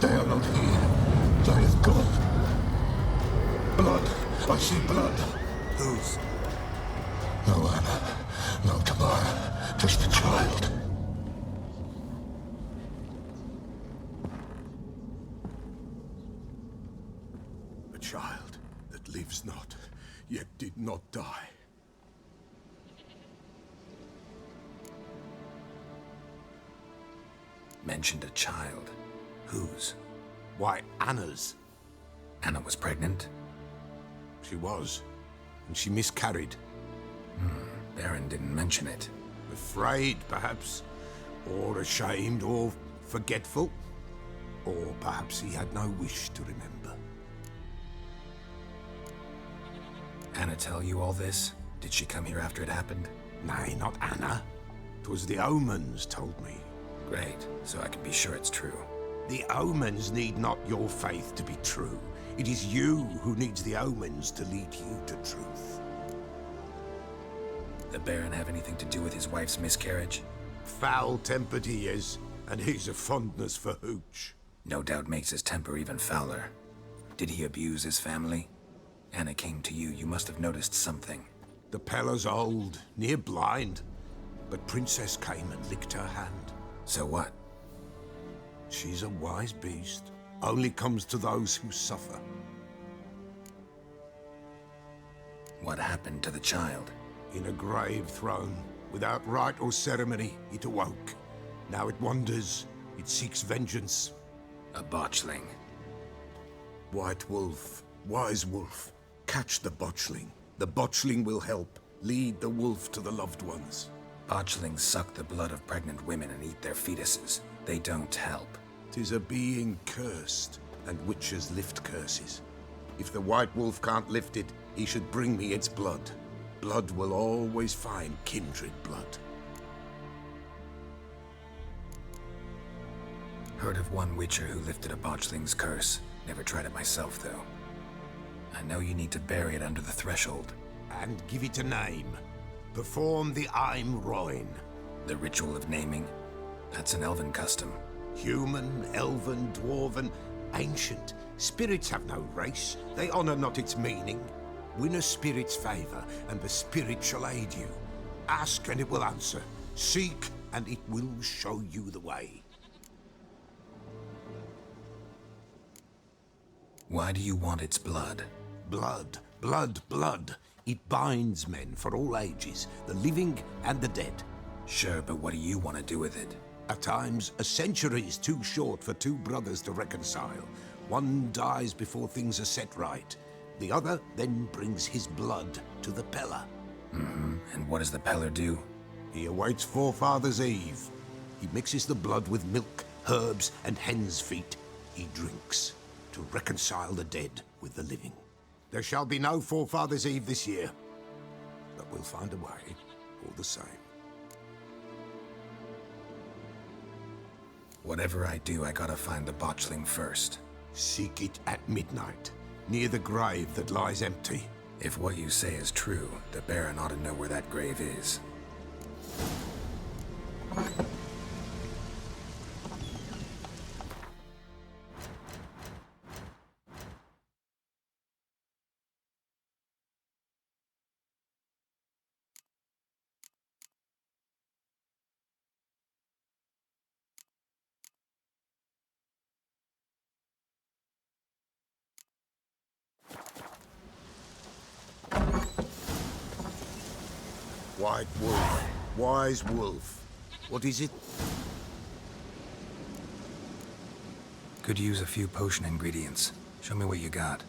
They are not here. They is gone. Blood. I see blood. Whose? No Anna. No Tamara. Just the child. A child that lives not, yet did not die. Mentioned a child. Whose? Why, Anna's. Anna was pregnant? She was, and she miscarried. Baron didn't mention it. Afraid, perhaps, or ashamed, or forgetful. Or perhaps he had no wish to remember. Anna tell you all this? Did she come here after it happened? Nay, not Anna. 'Twas the omens told me. Great, so I can be sure it's true. The omens need not your faith to be true. It is you who needs the omens to lead you to truth. The Baron have anything to do with his wife's miscarriage? Foul-tempered he is, and he's a fondness for hooch. No doubt makes his temper even fouler. Did he abuse his family? Anna came to you, you must have noticed something. The Pella's old, near blind, but Princess came and licked her hand. So what? She's a wise beast. Only comes to those who suffer. What happened to the child? In a grave thrown, without rite or ceremony, it awoke. Now it wanders, it seeks vengeance. A botchling. White wolf, wise wolf, catch the botchling. The botchling will help, lead the wolf to the loved ones. Botchlings suck the blood of pregnant women and eat their fetuses. They don't help. 'Tis a being cursed, and witches lift curses. If the white wolf can't lift it, he should bring me its blood. Blood will always find kindred blood. Heard of one witcher who lifted a botchling's curse. Never tried it myself, though. I know you need to bury it under the threshold. And give it a name. Perform the Aim Roin. The ritual of naming? That's an elven custom. Human, elven, dwarven, ancient. Spirits have no race. They honor not its meaning. Win a spirit's favor, and the spirit shall aid you. Ask, and it will answer. Seek, and it will show you the way. Why do you want its blood? Blood, blood, blood. It binds men for all ages, the living and the dead. Sure, but what do you want to do with it? At times, a century is too short for two brothers to reconcile. One dies before things are set right. The other then brings his blood to the Pella. And what does the Peller do? He awaits Forefather's Eve. He mixes the blood with milk, herbs, and hen's feet. He drinks to reconcile the dead with the living. There shall be no Forefather's Eve this year, but we'll find a way all the same. Whatever I do, I gotta find the botchling first. Seek it at midnight, near the grave that lies empty. If what you say is true, the Baron ought to know where that grave is. White wolf, wise wolf. What is it? Could use a few potion ingredients. Show me what you got.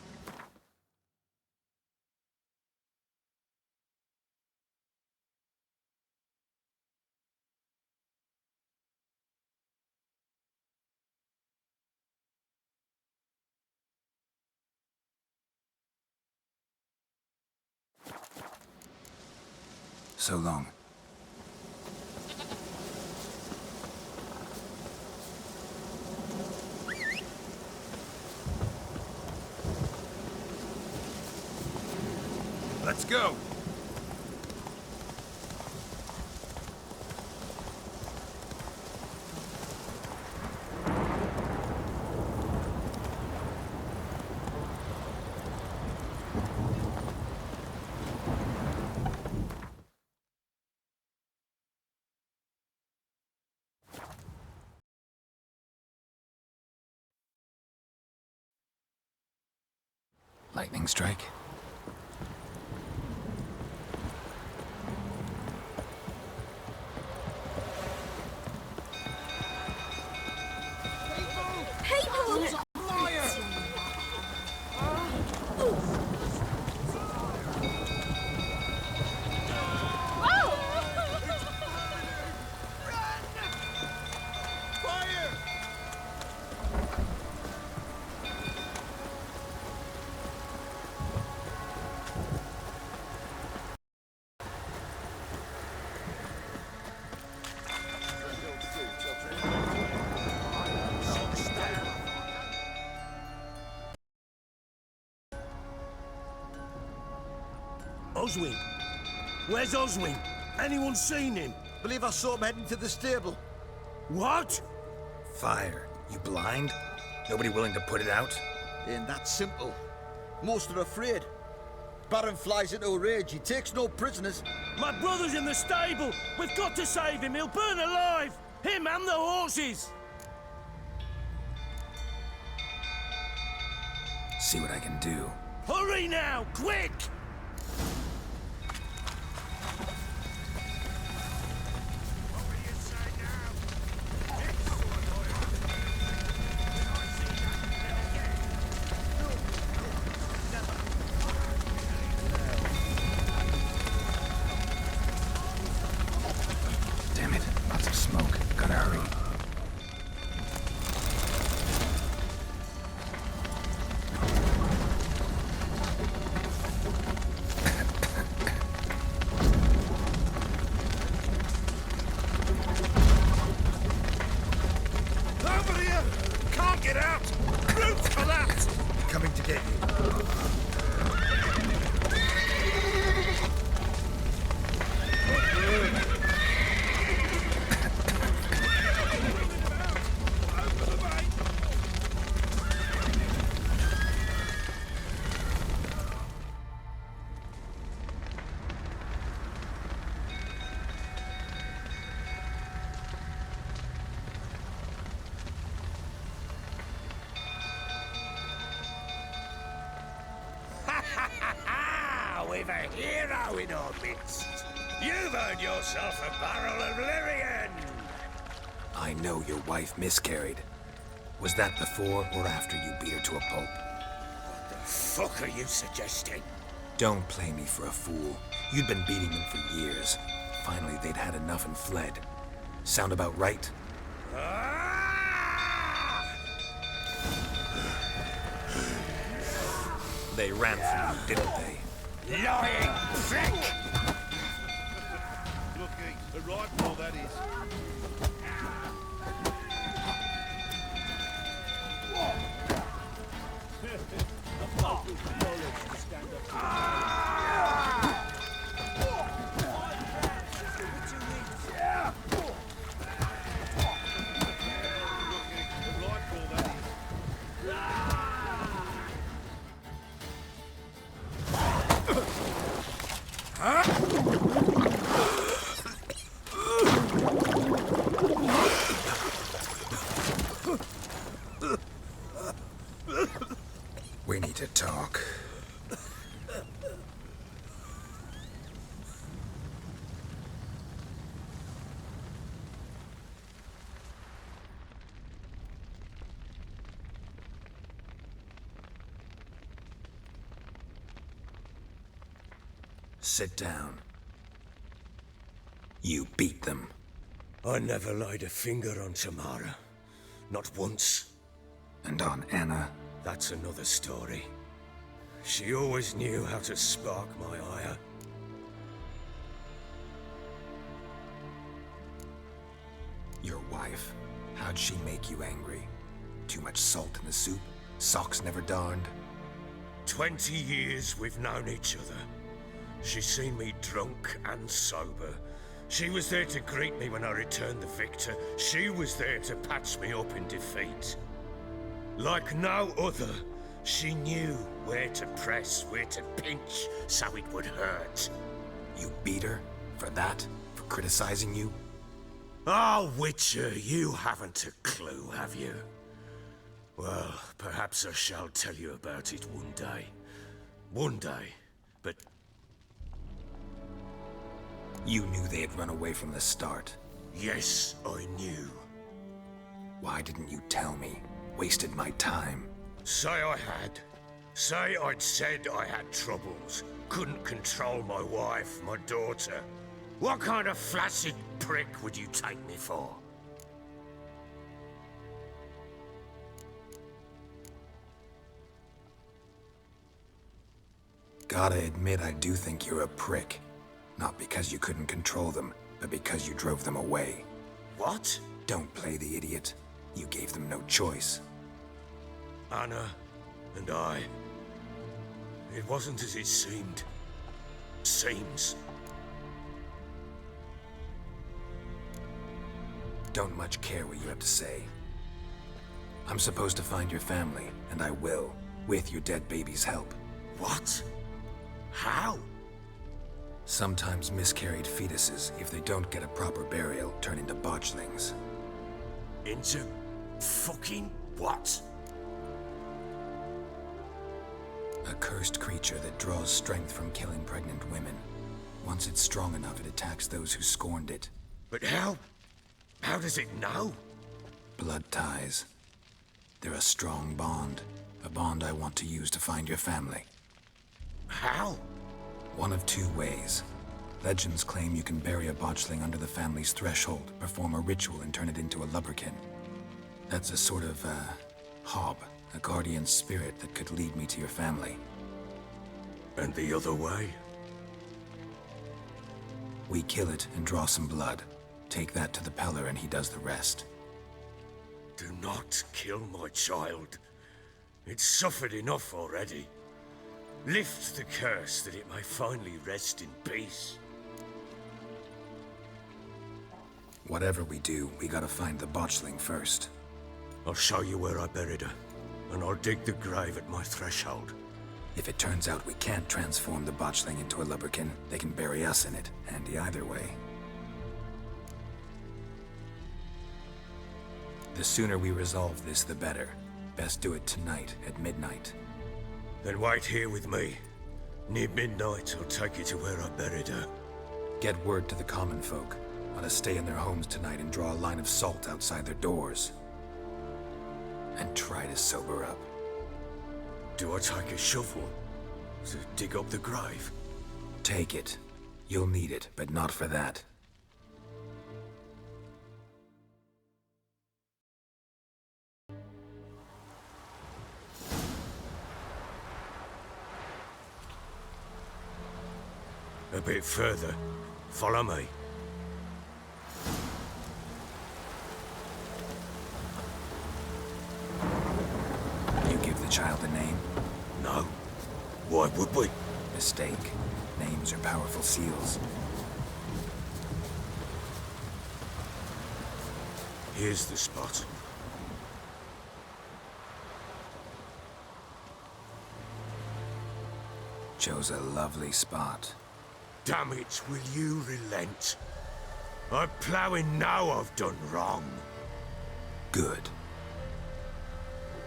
So long. Let's go. Lightning strike. Oswin? Where's Oswin? Anyone seen him? Believe I saw him heading to the stable. What? Fire. You blind? Nobody willing to put it out? Ain't that simple. Most are afraid. Baron flies into a rage. He takes no prisoners. My brother's in the stable. We've got to save him. He'll burn alive. Him and the horses. See what I can do. Hurry now, quick! Damn it, lots of smoke. Gotta hurry. Over here! Can't get out! Roof collapsed! Coming to get you. We've a hero in our midst. You've earned yourself a barrel of Lyrian. I know your wife miscarried. Was that before or after you beat her to a pulp? What the fuck are you suggesting? Don't play me for a fool. You'd been beating them for years. Finally, they'd had enough and fled. Sound about right? They ran from you, didn't they? Lying prick! Lucky, a rifle that is. We need to talk. Sit down. You beat them. I never laid a finger on Tamara. Not once. And on Anna. That's another story. She always knew how to spark my ire. Your wife. How'd she make you angry? Too much salt in the soup? Socks never darned? 20 years we've known each other. She's seen me drunk and sober. She was there to greet me when I returned the victor. She was there to patch me up in defeat. Like no other, she knew where to press, where to pinch, so it would hurt. You beat her? For that? For criticizing you? Oh, Witcher, you haven't a clue, have you? Well, perhaps I shall tell you about it one day. One day, but... You knew they had run away from the start. Yes, I knew. Why didn't you tell me? Wasted my time. Say I had. Say I'd said I had troubles. Couldn't control my wife, my daughter. What kind of flaccid prick would you take me for? Gotta admit, I do think you're a prick. Not because you couldn't control them, but because you drove them away. What? Don't play the idiot. You gave them no choice. Anna and I. It wasn't as it seemed. Seems. Don't much care what you have to say. I'm supposed to find your family, and I will, with your dead baby's help. What? How? Sometimes miscarried fetuses, if they don't get a proper burial, turn into botchlings. Into fucking what? A cursed creature that draws strength from killing pregnant women. Once it's strong enough, it attacks those who scorned it. But how? How does it know? Blood ties. They're a strong bond. A bond I want to use to find your family. How? One of two ways. Legends claim you can bury a botchling under the family's threshold, perform a ritual, and turn it into a lubberkin. That's a sort of, hob, a guardian spirit that could lead me to your family. And the other way? We kill it and draw some blood. Take that to the Peller and he does the rest. Do not kill my child. It's suffered enough already. Lift the curse that it may finally rest in peace. Whatever we do, we gotta find the botchling first. I'll show you where I buried her, and I'll dig the grave at my threshold. If it turns out we can't transform the botchling into a lubberkin, they can bury us in it. Handy either way. The sooner we resolve this, the better. Best do it tonight, at midnight. Then wait here with me. Near midnight, I'll take you to where I buried her. Get word to the common folk. Ought to stay in their homes tonight and draw a line of salt outside their doors. And try to sober up. Do I take a shovel to dig up the grave? Take it. You'll need it, but not for that. A bit further. Follow me. You give the child a name? No. Why would we? Mistake. Names are powerful seals. Here's the spot. Chose a lovely spot. Damn it, will you relent? I'm ploughing now I've done wrong. Good.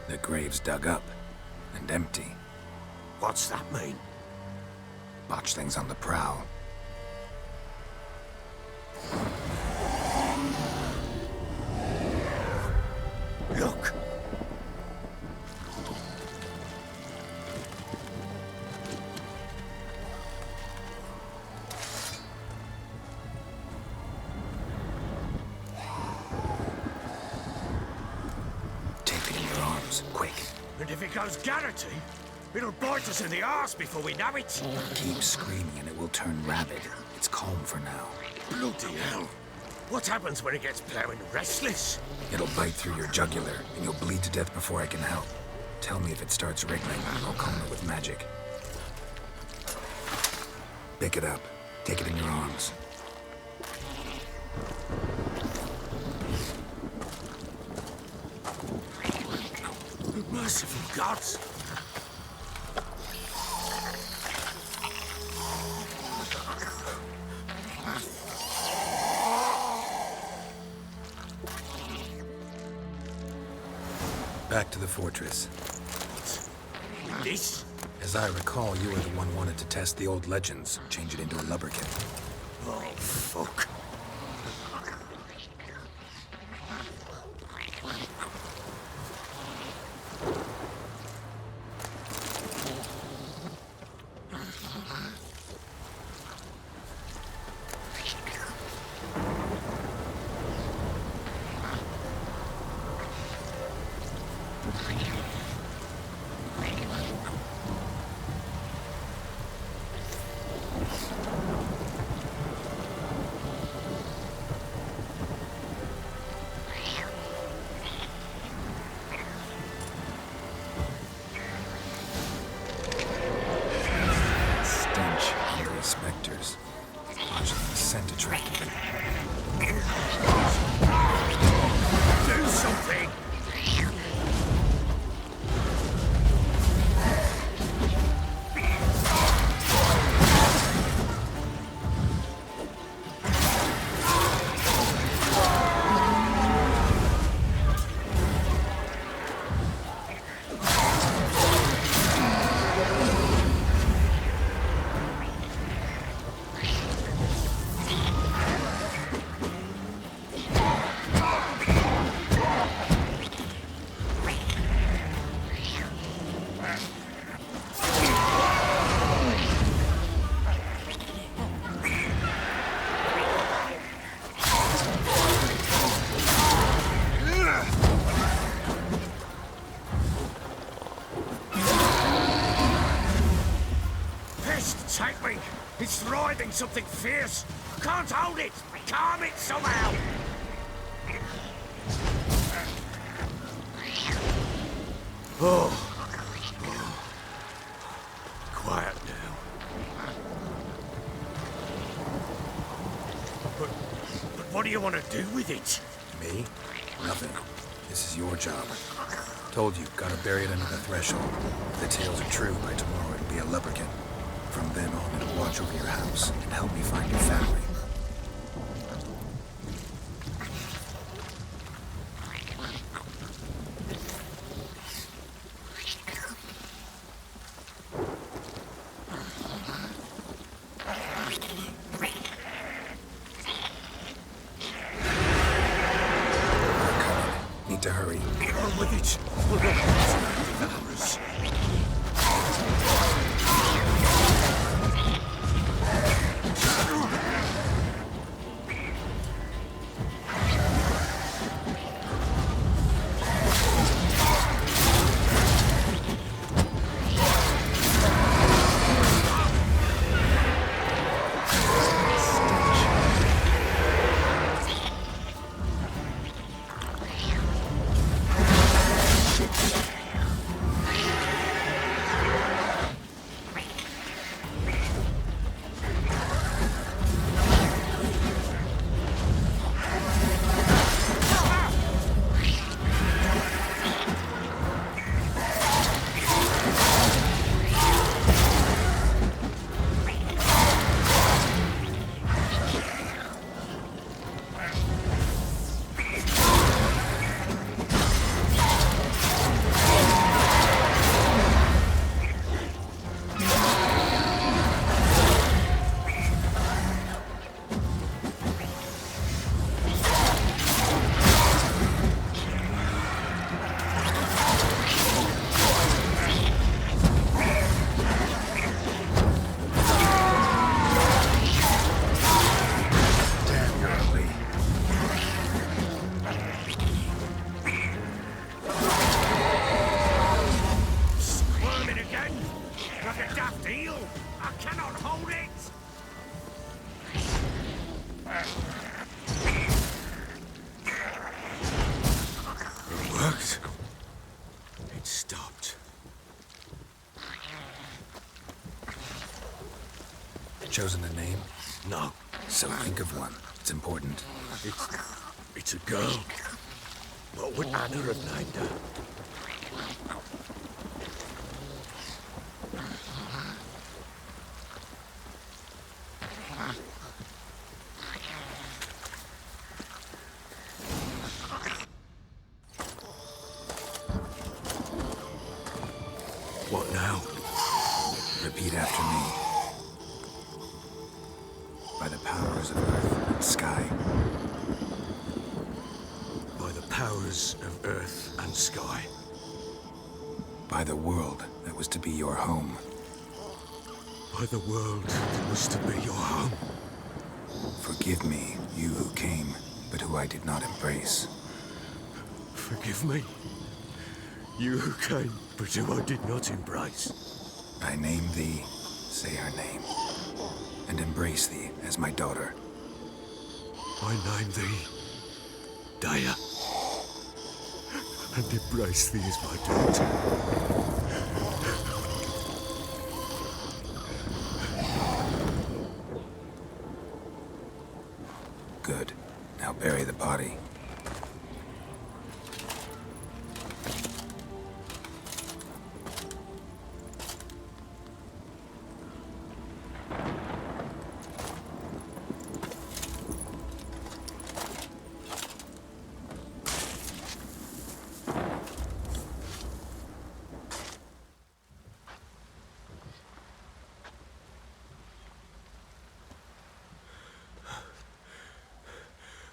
The grave's dug up and empty. What's that mean? Botchling's on the prowl. Look! Take it in your arms, quick. And if it goes Garrity, it'll bite us in the arse before we know it. Keep screaming and it will turn rabid. It's calm for now. Bloody hell! What happens when it gets ploughing restless? It'll bite through your jugular, and you'll bleed to death before I can help. Tell me if it starts wriggling, and I'll calm it with magic. Pick it up. Take it in your arms. Merciful gods! Back to the fortress. This? As I recall, you were the one wanted to test the old legends, change it into a lubberkin. Oh, fuck. It's writhing something fierce. I can't hold it. Calm it somehow. Oh. Quiet now. But what do you want to do with it? Me? Nothing. This is your job. Told you, gotta bury it under the threshold. If the tales are true, by tomorrow it'll be a lubberkin. From then on, it'll watch over your house and help me find your family. Need to hurry. Get on with it. Devourers. Worked. It stopped. Chosen a name? No. So think of one. It's important. It's a girl. What would Anna have named her? What now? Repeat after me. By the powers of earth and sky. By the powers of earth and sky. By the world that was to be your home. By the world that was to be your home. Forgive me, you who came, but who I did not embrace. Forgive me. You who came, but who I did not embrace. I name thee, say her name, and embrace thee as my daughter. I name thee Daya, and embrace thee as my daughter. Good. Now bury the body.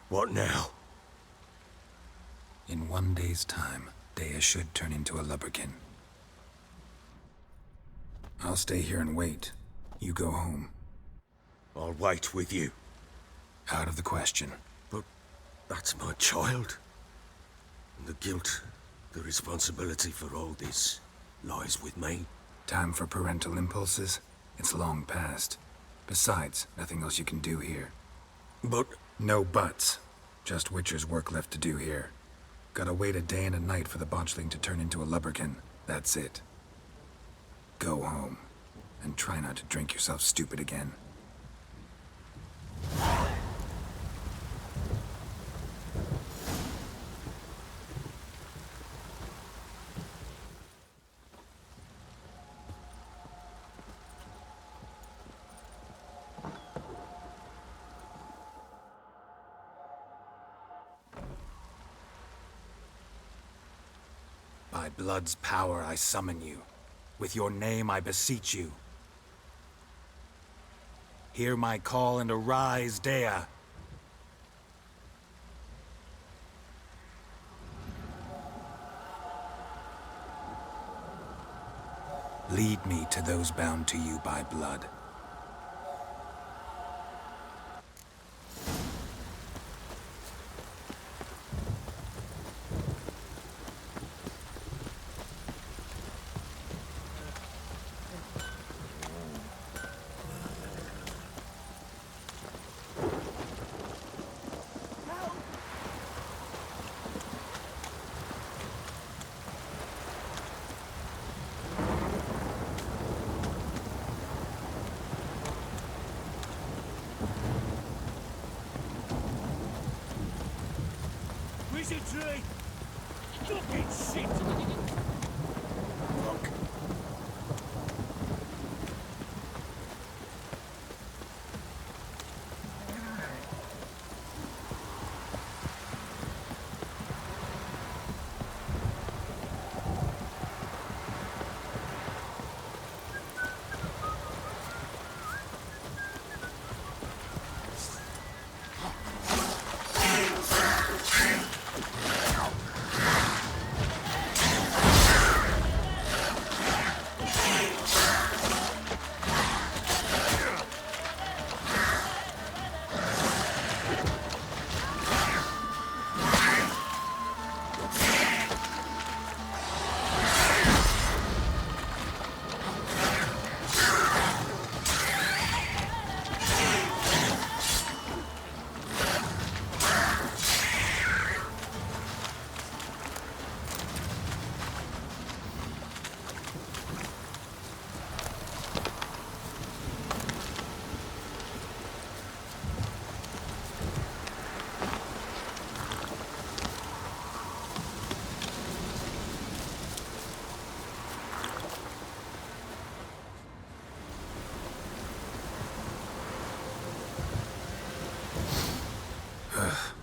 What now? In 1 day's time, Daya should turn into a lubberkin. I'll stay here and wait. You go home. I'll wait with you. Out of the question. But that's my child. And the guilt, the responsibility for all this lies with me. Time for parental impulses? It's long past. Besides, nothing else you can do here. But No buts. Just Witcher's work left to do here. Gotta wait a day and a night for the botchling to turn into a lubberkin. That's it. Go home. And try not to drink yourself stupid again. By blood's power I summon you. With your name I beseech you. Hear my call and arise, Dea. Lead me to those bound to you by blood. Wizardry! Fucking shit! Fuck.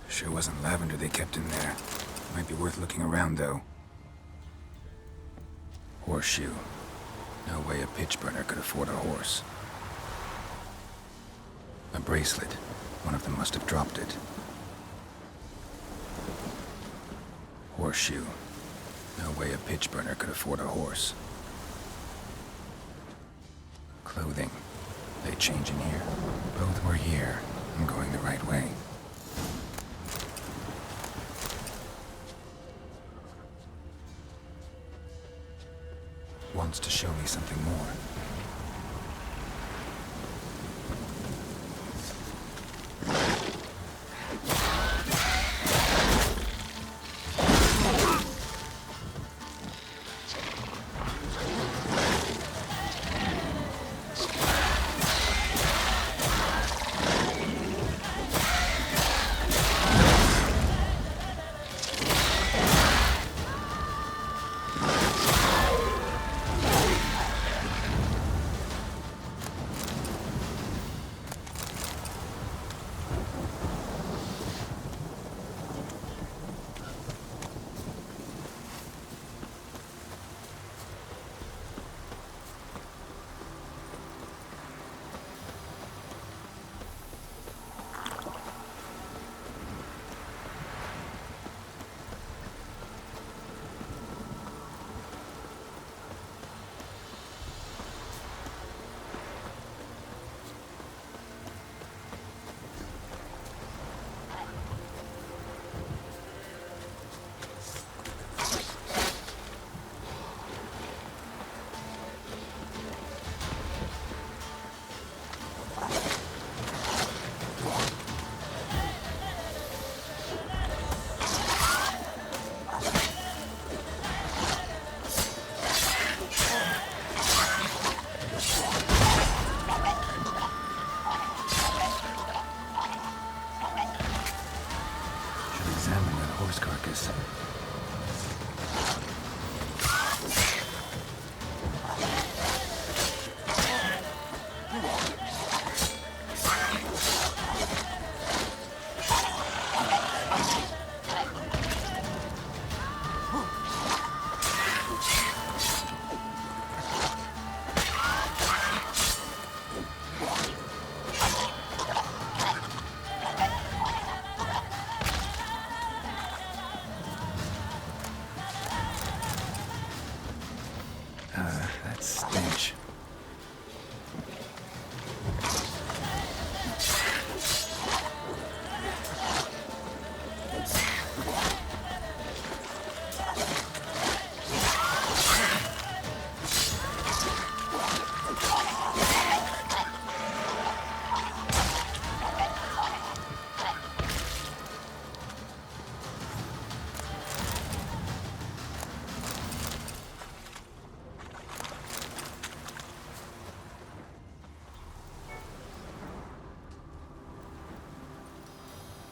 Sure wasn't lavender they kept in there. Might be worth looking around, though. Horseshoe. No way a pitch burner could afford a horse. A bracelet. One of them must have dropped it. Horseshoe. No way a pitch burner could afford a horse. Clothing. They change in here. Both were here. I'm going the right way. Wants to show me something more. bench.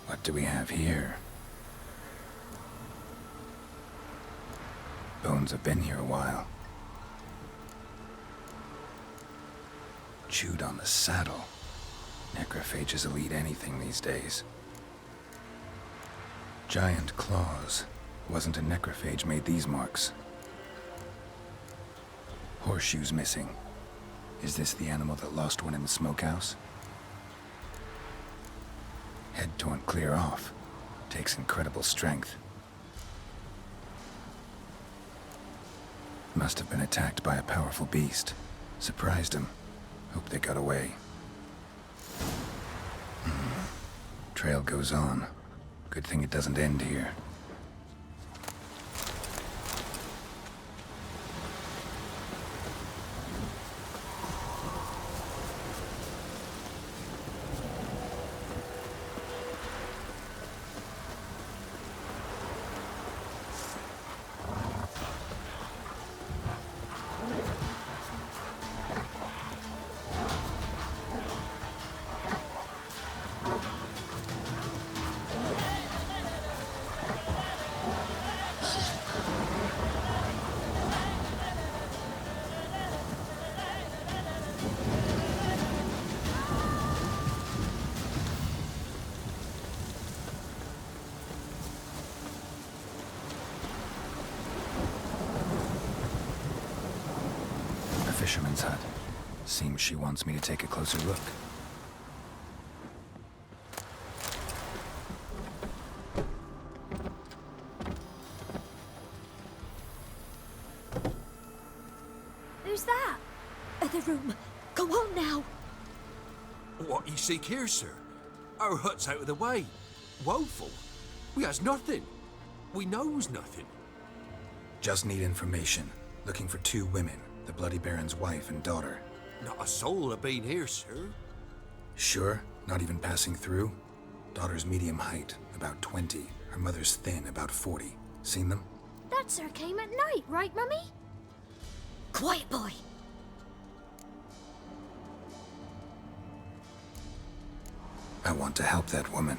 What do we have here? Bones have been here a while. Chewed on the saddle. Necrophages will eat anything these days. Giant claws. Wasn't a necrophage made these marks. Horseshoes missing. Is this the animal that lost one in the smokehouse? Head torn clear off. Takes incredible strength. Must have been attacked by a powerful beast. Surprised him. Hope they got away. Trail goes on. Good thing it doesn't end here. Fisherman's hut. Seems she wants me to take a closer look. Who's that? The room. Go on now. What you seek here, sir? Our hut's out of the way. Woeful. We has nothing. We knows nothing. Just need information. Looking for 2 women. The Bloody Baron's wife and daughter. Not a soul have been here, sir. Sure? Not even passing through? Daughter's medium height, about 20. Her mother's thin, about 40. Seen them? That sir came at night, right, Mummy? Quiet, boy. I want to help that woman.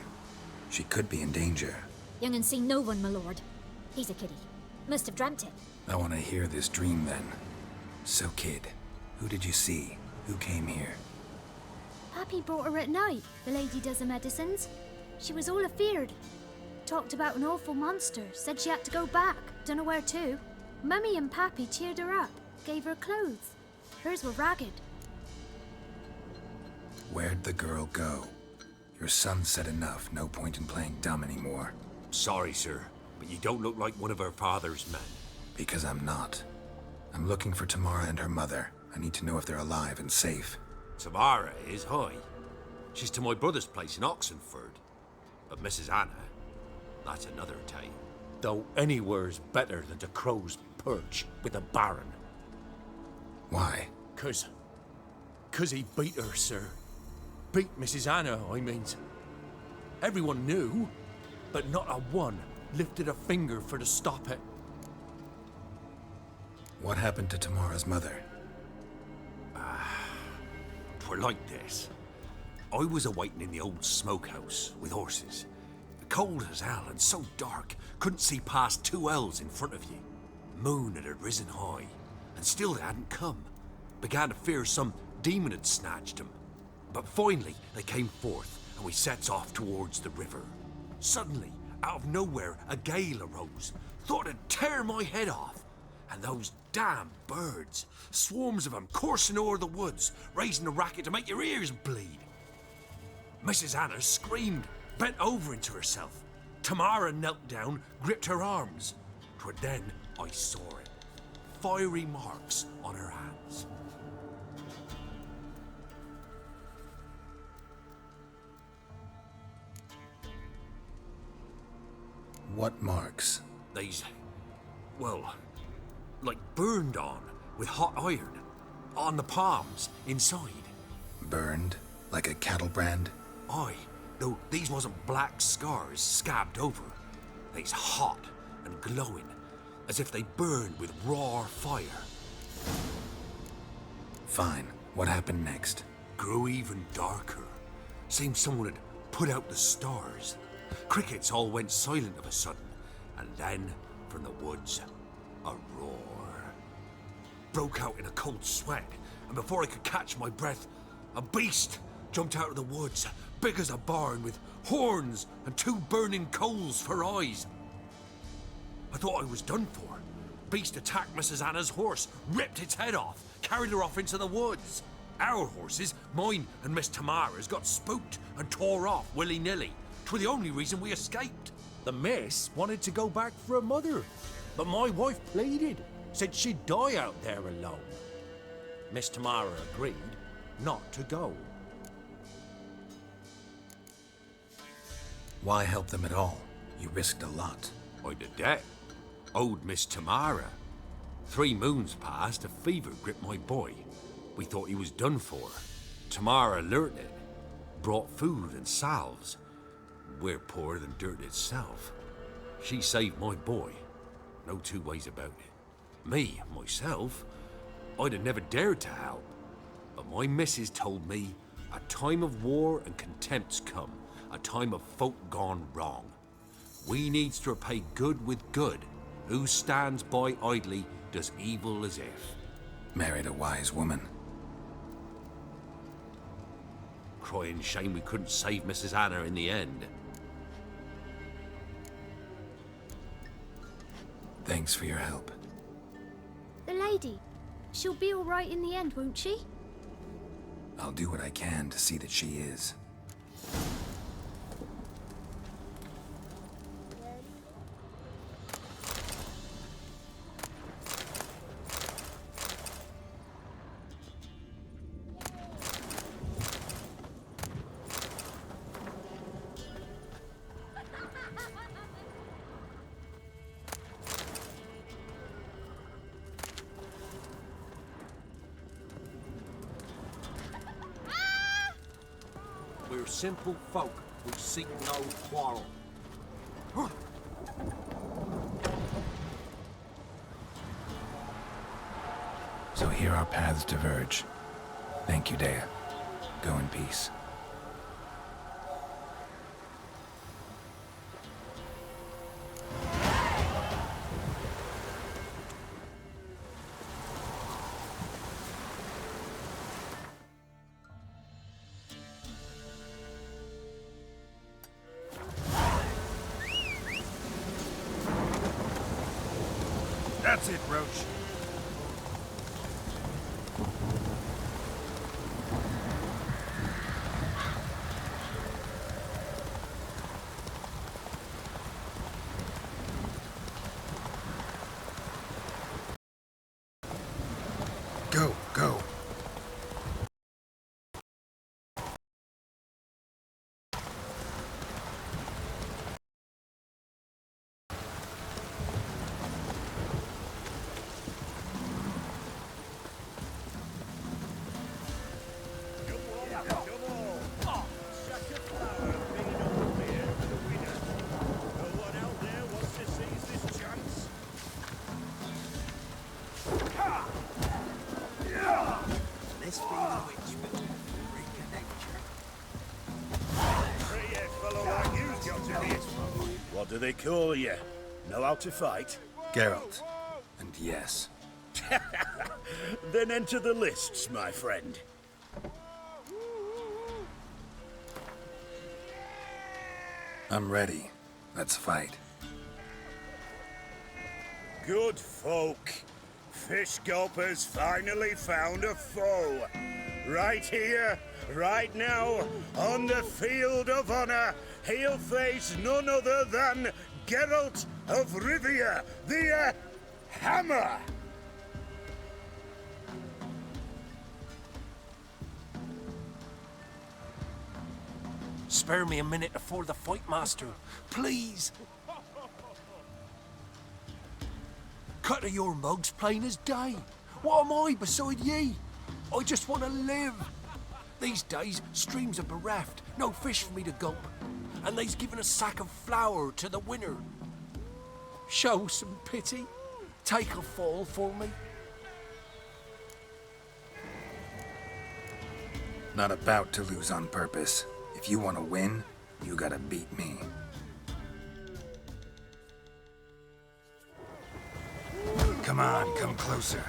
She could be in danger. Young and seen no one, my lord. He's a kiddie. Must have dreamt it. I want to hear this dream then. So, kid, who did you see? Who came here? Pappy brought her at night, the lady does the medicines. She was all afeared. Talked about an awful monster, said she had to go back, dunno where to. Mummy and Pappy cheered her up, gave her clothes. Hers were ragged. Where'd the girl go? Your son said enough, no point in playing dumb anymore. Sorry, sir, but you don't look like one of our father's men. Because I'm not. I'm looking for Tamara and her mother. I need to know if they're alive and safe. Tamara is, hi. She's to my brother's place in Oxenford. But Mrs. Anna, that's another tale. Though anywhere's better than to Crow's Perch with a baron. Why? 'Cause he beat her, sir. Beat Mrs. Anna, I means. Everyone knew, but not a one lifted a finger for to stop it. What happened to Tamara's mother? 'Twere like this. I was awaiting in the old smokehouse with horses. Cold as hell and so dark, couldn't see past 2 ells in front of you. Moon had risen high, and still they hadn't come. Began to fear some demon had snatched them. But finally they came forth, and we sets off towards the river. Suddenly, out of nowhere, a gale arose. Thought it'd tear my head off. And those damn birds, swarms of them coursing o'er the woods, raising a racket to make your ears bleed. Mrs. Anna screamed, bent over into herself. Tamara knelt down, gripped her arms. 'Twere then I saw it. fiery marks on her hands. What marks? These, well, like burned on with hot iron. On the palms, inside. Burned? Like a cattle brand? Aye, though these wasn't black scars scabbed over. They's hot and glowing, as if they burned with raw fire. Fine. What happened next? Grew even darker. Seemed someone had put out the stars. Crickets all went silent of a sudden, and then, from the woods, a roar. Broke out in a cold sweat, and before I could catch my breath, a beast jumped out of the woods, big as a barn, with horns and 2 burning coals for eyes. I thought I was done for. Beast attacked Mrs. Anna's horse, ripped its head off, carried her off into the woods. Our horses, mine and Miss Tamara's, got spooked and tore off willy-nilly. 'Twere the only reason we escaped. The miss wanted to go back for her mother, but my wife pleaded, said she'd die out there alone. Miss Tamara agreed not to go. Why help them at all? You risked a lot. I'd a debt. Owed Miss Tamara. 3 moons passed, a fever gripped my boy. We thought he was done for. Tamara learnt it. Brought food and salves. We're poorer than dirt itself. She saved my boy. No 2 ways about it. Me, myself, I'd have never dared to help. But my missus told me a time of war and contempt's come. A time of folk gone wrong. We needs to repay good with good. Who stands by idly does evil as if. Married a wise woman. Crying shame we couldn't save Mrs. Anna in the end. Thanks for your help. The lady. She'll be all right in the end, won't she? I'll do what I can to see that she is. We're simple folk who seek no quarrel. So here our paths diverge. Thank you, Dea. Go in peace. That's it, Roach. Go, go. What do they call you? Know how to fight? Geralt. And yes. Then enter the lists, my friend. I'm ready. Let's fight. Good folk. Fish Gulper's finally found a foe. Right here, right now, on the field of honor, he'll face none other than Geralt of Rivia, the Hammer. Spare me a minute afore the fight, master. Please. Cut of your mug's plain as day. What am I beside ye? I just want to live. These days, streams are bereft, no fish for me to gulp. And they's given a sack of flour to the winner. Show some pity. Take a fall for me. Not about to lose on purpose. If you want to win, you gotta beat me. Come on, come closer.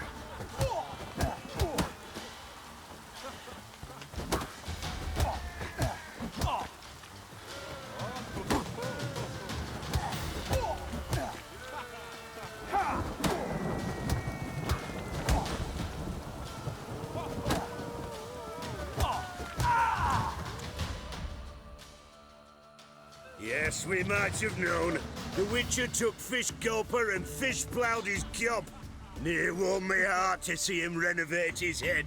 Yes, we might have known. The Witcher took Fish Gulper and fish ploughed his gob. Near warmed me heart to see him renovate his head.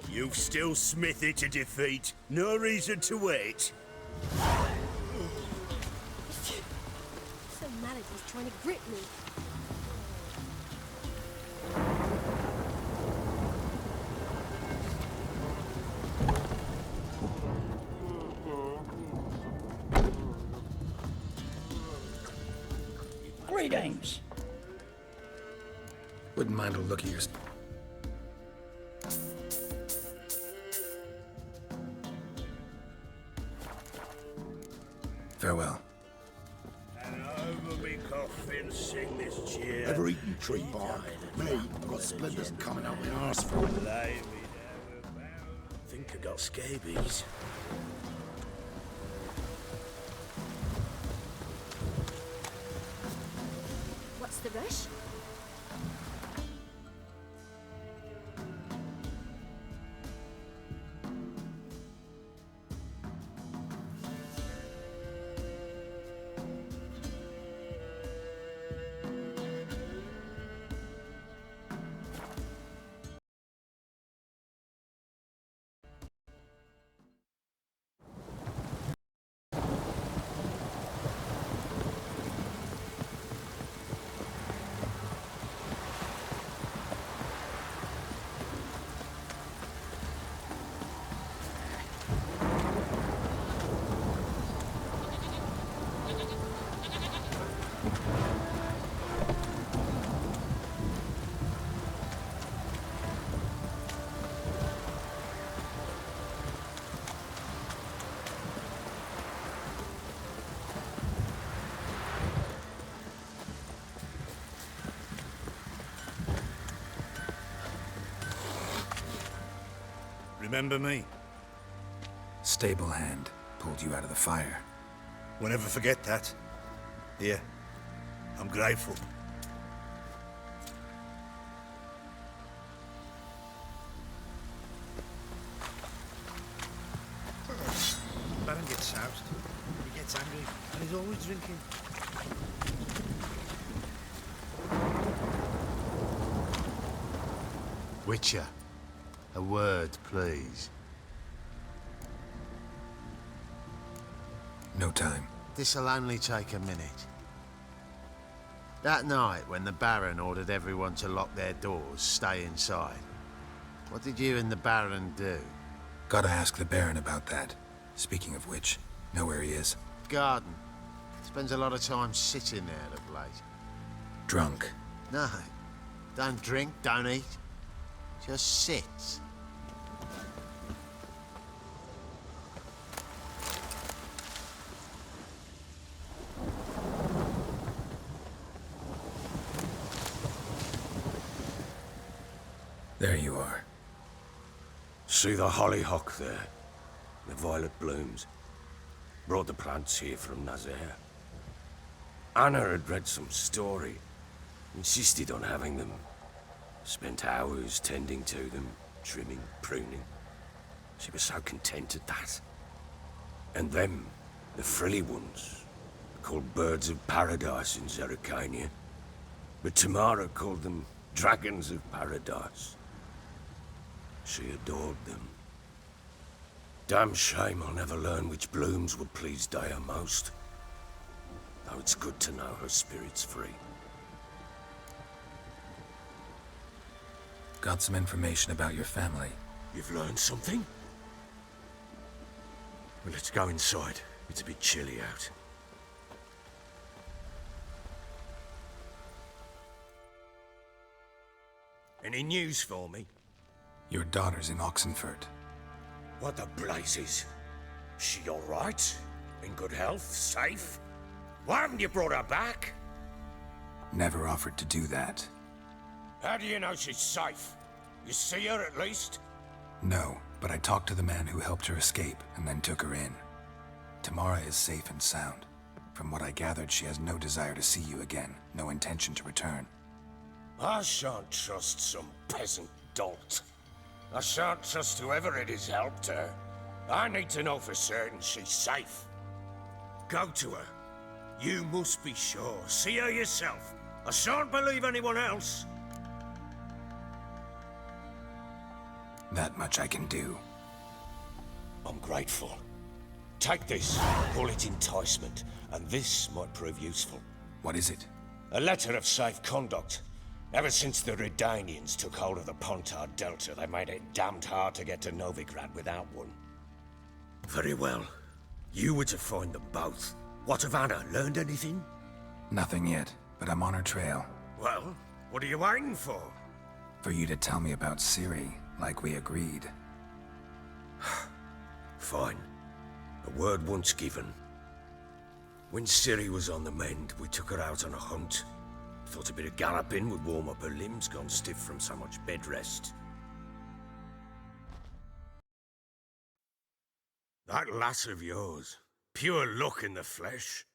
You've still Smithy to defeat. No reason to wait. So Malady's trying to grip me. Greetings. Wouldn't mind a look at your... Farewell. And over me coffin sing this cheer. Ever eaten tree bark? Me, I've got splinters coming out my arse for it. Think I got scabies. What's the rush? Remember me? Stable hand pulled you out of the fire. We'll never forget that. Here, I'm grateful. Baron gets soused. He gets angry, and he's always drinking. Witcher, a word, please. No time. This'll only take a minute. That night, when the Baron ordered everyone to lock their doors, stay inside, what did you and the Baron do? Gotta ask the Baron about that. Speaking of which, know where he is? Garden. Spends a lot of time sitting there of late. Drunk. No. Don't drink, don't eat. Just sits. There you are. See the hollyhock there? The violet blooms. Brought the plants here from Nazaire. Anna had read some story. Insisted on having them. Spent hours tending to them, trimming, pruning. She was so content at that. And them, the frilly ones, called birds of paradise in Zerrikania. But Tamara called them dragons of paradise. She adored them. Damn shame I'll never learn which blooms would please Dea most. Though it's good to know her spirit's free. Got some information about your family. You've learned something? Well, let's go inside. It's a bit chilly out. Any news for me? Your daughter's in Oxenford. What the blazes? She all right? In good health? Safe? Why haven't you brought her back? Never offered to do that. How do you know she's safe? You see her at least? No, but I talked to the man who helped her escape and then took her in. Tamara is safe and sound. From what I gathered, she has no desire to see you again, no intention to return. I shan't trust some peasant dolt. I shan't trust whoever it is helped her. I need to know for certain she's safe. Go to her. You must be sure. See her yourself. I shan't believe anyone else. That much I can do. I'm grateful. Take this. Call it enticement, and this might prove useful. What is it? A letter of safe conduct. Ever since the Redanians took hold of the Pontard Delta, they made it damned hard to get to Novigrad without one. Very well. You were to find them both. What of Anna? Learned anything? Nothing yet, but I'm on her trail. Well, what are you waiting for? For you to tell me about Ciri, like we agreed. Fine. A word once given. When Ciri was on the mend, we took her out on a hunt. Thought a bit of galloping would warm up her limbs, gone stiff from so much bed rest. That lass of yours, pure luck in the flesh.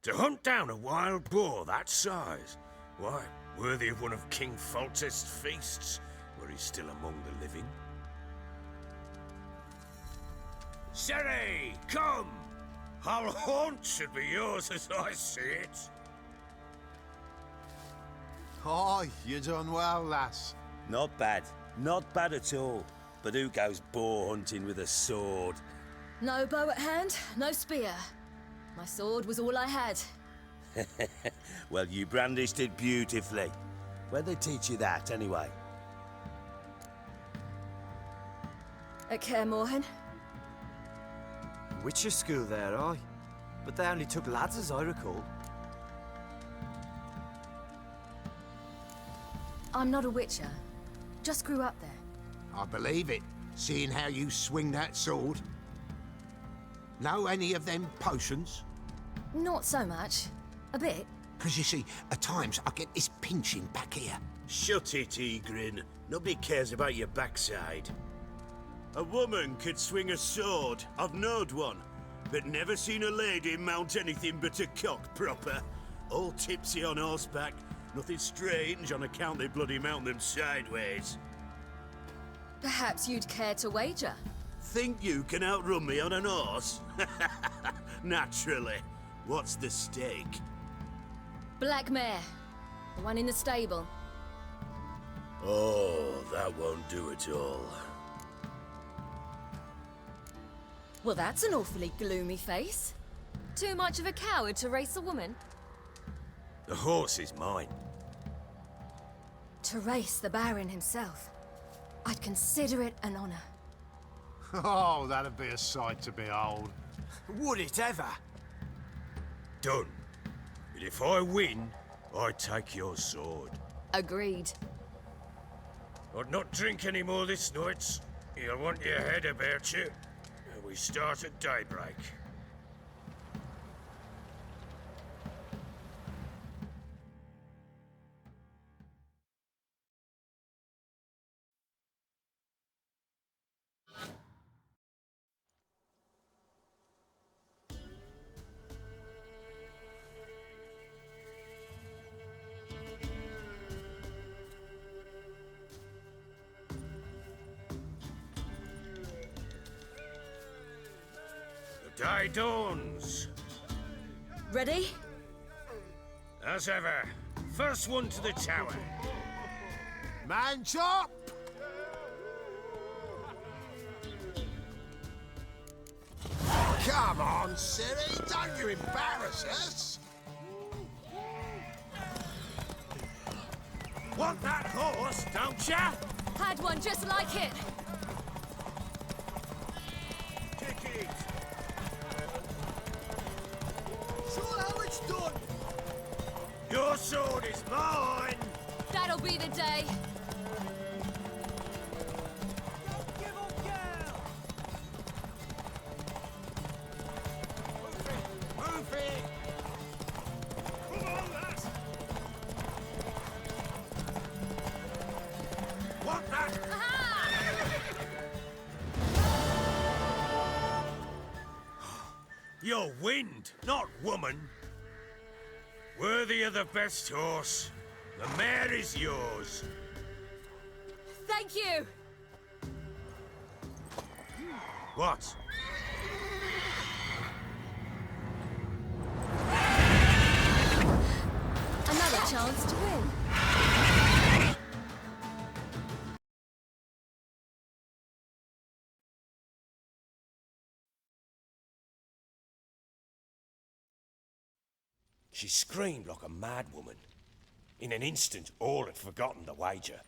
To hunt down a wild boar that size, why, worthy of one of King Foltest's feasts, were he still among the living. Ciri, come! Our haunt should be yours as I see it. Oh, you done well, lass. Not bad. Not bad at all. But who goes boar hunting with a sword? No bow at hand, no spear. My sword was all I had. Well, you brandished it beautifully. Where'd they teach you that, anyway? At Kaer Morhen. Witcher school there, aye. But they only took lads, as I recall. I'm not a witcher. Just grew up there. I believe it, seeing how you swing that sword. Know any of them potions? Not so much. A bit. Because you see, at times I get this pinching back here. Shut it, Egrin. Nobody cares about your backside. A woman could swing a sword. I've knowed one. But never seen a lady mount anything but a cock proper. All tipsy on horseback. Nothing strange on account they bloody mount them sideways. Perhaps you'd care to wager? Think you can outrun me on an horse? Naturally. What's the stake? Black mare. The one in the stable. Oh, that won't do at all. Well, that's an awfully gloomy face. Too much of a coward to race a woman? The horse is mine. To race the Baron himself. I'd consider it an honor. Oh, that'd be a sight to behold. Would it ever? Done. But if I win, I take your sword. Agreed. I'd not drink any more this night. You'll want your head about you. We start at daybreak. The day dawns. Ready? As ever, first one to the tower. Man chop! Come on, Siri, don't you embarrass us. Want that horse, don't ya? Had one just like it. Take it. Show how it's done. Your sword is mine. That'll be the day. Move it. Come on, lads. Want that? You're wind, not woman. Worthy of the best horse. The mare is yours. Thank you. What? Another chance to win. She screamed like a mad woman. In an instant, all had forgotten the wager.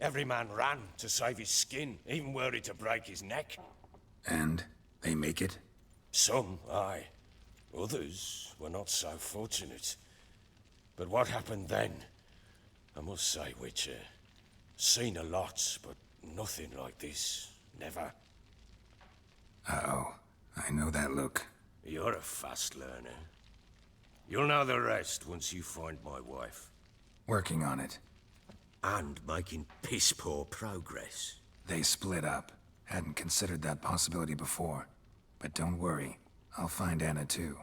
Every man ran to save his skin, even were it to break his neck. And they make it? Some, aye. Others were not so fortunate. But what happened then? I must say, Witcher, seen a lot, but nothing like this. Never. Uh-oh. I know that look. You're a fast learner. You'll know the rest once you find my wife. Working on it. And making piss-poor progress. They split up. Hadn't considered that possibility before. But don't worry. I'll find Anna too.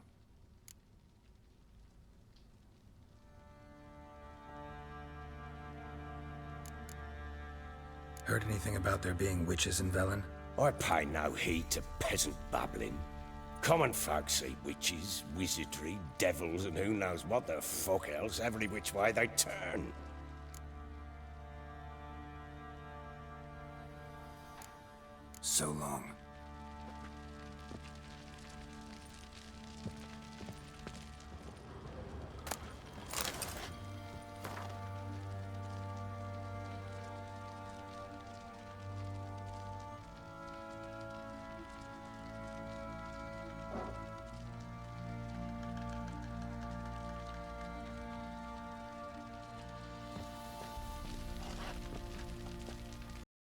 Heard anything about there being witches in Velen? I pay no heed to peasant babbling. Common folk see witches, wizardry, devils, and who knows what the fuck else every which way they turn. So long.